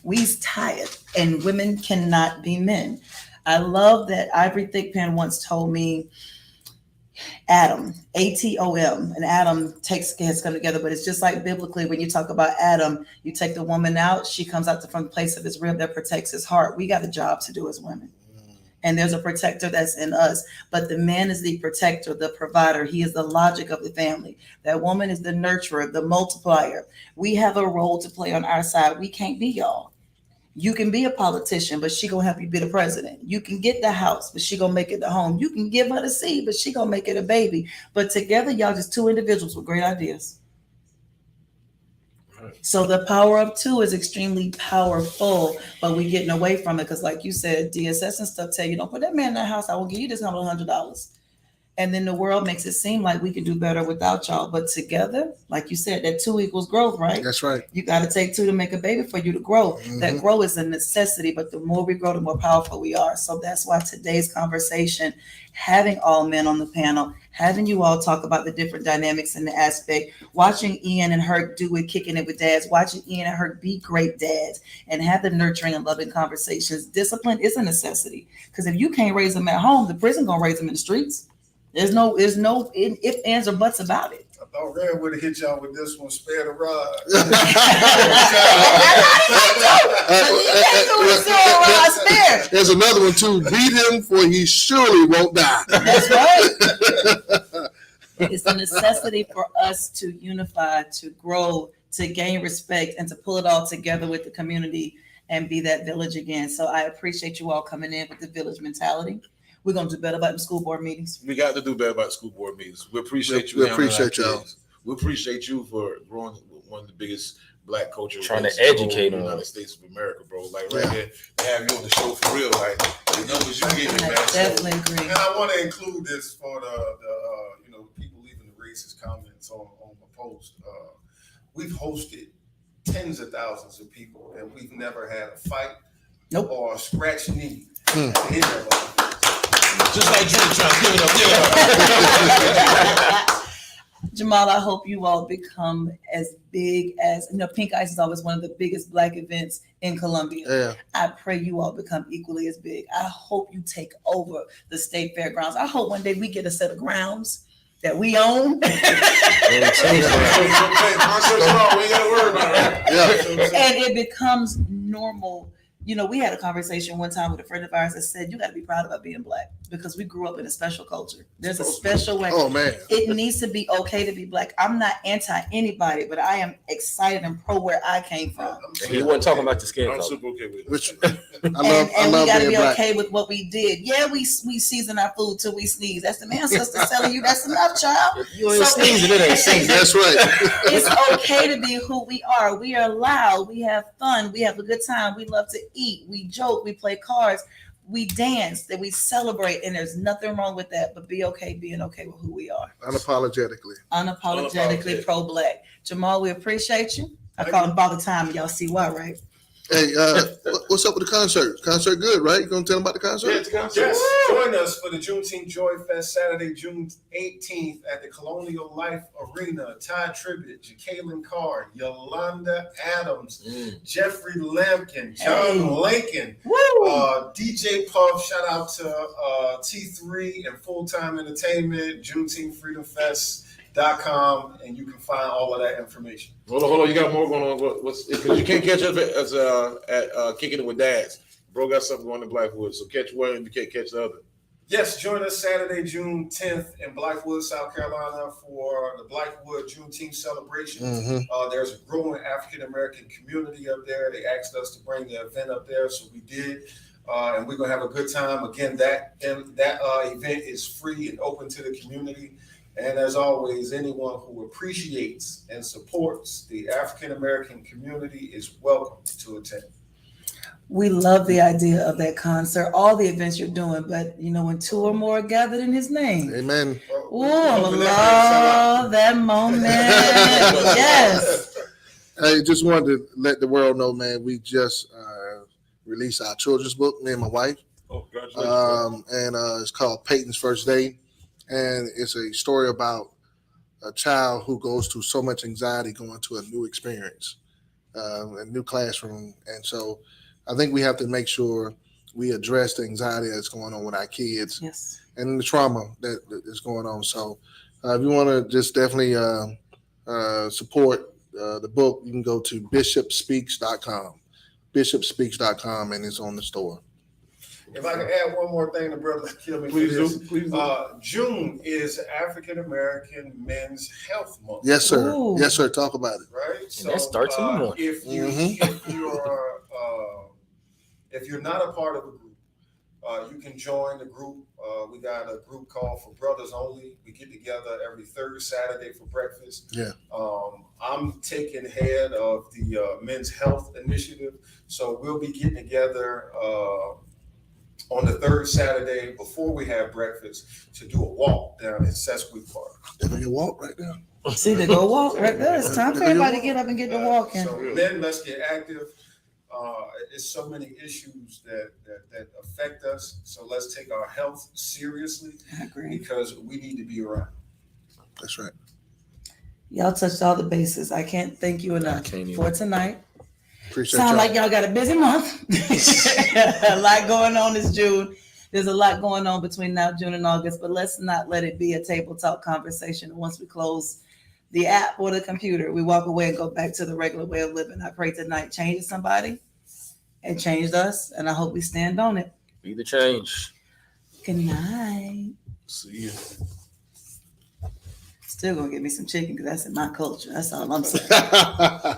We's tired, and women cannot be men. I love that Ivory Thigpen once told me, Adam, ATOM, and Adam has come together, but it's just like biblically when you talk about Adam, you take the woman out, she comes out from the place of his rib that protects his heart. We got a job to do as women. And there's a protector that's in us, but the man is the protector, the provider. He is the logic of the family. That woman is the nurturer, the multiplier. We have a role to play on our side. We can't be y'all. You can be a politician, but she gonna help you be the president. You can get the house, but she gonna make it the home. You can give her the seed, but she gonna make it a baby. But together, y'all just two individuals with great ideas. So the power of two is extremely powerful, but we're getting away from it, because like you said, DSS and stuff tell you, don't put that man in that house. I will give you this $100. And then the world makes it seem like we can do better without y'all. But together, like you said, that 2 equals growth, right? That's right. You got to take 2 to make a baby for you to grow. That grow is a necessity, but the more we grow, the more powerful we are. So that's why today's conversation, having all men on the panel, having you all talk about the different dynamics and the aspect, watching Ian and Herc do it, kicking it with dads, watching Ian and Herc be great dads and have the nurturing and loving conversations. Discipline is a necessity, because if you can't raise them at home, the prison gonna raise them in the streets. There's no ifs, ands, or buts about it. I thought Red would have hit y'all with this one, spare the rod. There's another one too. Beat him, for he surely won't die. That's right. It's a necessity for us to unify, to grow, to gain respect, and to pull it all together with the community and be that village again. So I appreciate you all coming in with the village mentality. We're going to do better about the school board meetings. We got to do better about school board meetings. We appreciate you. We appreciate y'all. We appreciate you for growing one of the biggest black culture. Trying to educate in the United States of America, bro. Like right here, to have you on the show for real. Like the numbers you get, man. Definitely agree. And I want to include this for the people leaving the racist comments on my post. We've hosted tens of thousands of people, and we've never had a fight or a scratch knee at the end of it. Just like Drew trying to give it up. Jamal, I hope you all become as big as, Pink Ice is always one of the biggest black events in Columbia. Yeah. I pray you all become equally as big. I hope you take over the state fairgrounds. I hope one day we get a set of grounds that we own. And it becomes normal. We had a conversation one time with a friend of ours that said, you got to be proud about being black, because we grew up in a special culture. There's a special way. Oh, man. It needs to be okay to be black. I'm not anti anybody, but I am excited and pro where I came from. He wasn't talking about the skin I'm color. super okay with it. Which And I we love got to being be black. okay with what we did. Yeah, we season our food till we sneeze. That's the ancestors telling you that's enough, child. You ain't sneezing, it ain't sneezing. That's right. It's okay to be who we are. We are loud. We have fun. We have a good time. We love to eat. We joke. We play cards. We dance. That we celebrate. And there's nothing wrong with that. But be okay being okay with who we are. Unapologetically. Pro-black. Jamal, we appreciate you. I call him Father Time. Y'all see why, right? Hey, what's up with the concert? Concert good, right? You gonna tell them about the concert? Yeah, it's concert. Yes, join us for the Juneteenth Joy Fest Saturday, June 18th at the Colonial Life Arena. Ty Tribbett, Jacqueline Carr, Yolanda Adams, Jeffrey Lampkin, John Lincoln, DJ Puff. Shout out to T3 and Full Time Entertainment, JuneteenthFreedomFest.com, and you can find all of that information. Hold on. You got more going on. What's because you can't catch us at Kicking It with Dads. Bro got something going in Blackwood, so catch one and you can't catch the other. Yes, join us Saturday, June 10th in Blackwood, South Carolina for the Blackwood Juneteenth celebration. There's a growing African-American community up there. They asked us to bring the event up there, so we did. And we're going to have a good time. Again, that event is free and open to the community. And as always, anyone who appreciates and supports the African-American community is welcome to attend. We love the idea of that concert, all the events you're doing, but when two or more are gathered in his name. Amen. Oh, I love that moment. Yes. I just wanted to let the world know, man, we just released our children's book, me and my wife. Oh, congratulations. And it's called Peyton's First Day. And it's a story about a child who goes through so much anxiety going to a new experience, a new classroom. And so I think we have to make sure we address the anxiety that's going on with our kids, yes, and the trauma that is going on. So if you want to just definitely support the book, you can go to bishopspeaks.com, and it's on the store. If I can add one more thing, the brothers kill me. Please for this. do. June is African American Men's Health Month. Yes, sir. Ooh. Yes, sir. Talk about it. Right. And that starts in the morning. If you're not a part of a group, you can join the group. We got a group called For Brothers Only. We get together every third Saturday for breakfast. Yeah. I'm taking head of the Men's Health Initiative, so we'll be getting together on the third Saturday before we have breakfast to do a walk down in Sesquick Park. They're going to walk right now. See, they go walk right there. It's time for everybody to get up and get to walking. So men, let's get active. There's so many issues that affect us. So let's take our health seriously. I agree. Because we need to be around. That's right. Y'all touched all the bases. I can't thank you enough for tonight. Appreciate Sound y'all. like y'all got a busy month. A lot going on this June. There's a lot going on between now, June, and August, but let's not let it be a table talk conversation. Once we close the app or the computer, we walk away and go back to the regular way of living. I pray tonight changes somebody. It changed us, and I hope we stand on it. Be the change. Good night. See you. Still gonna get me some chicken because that's in my culture. That's all I'm saying.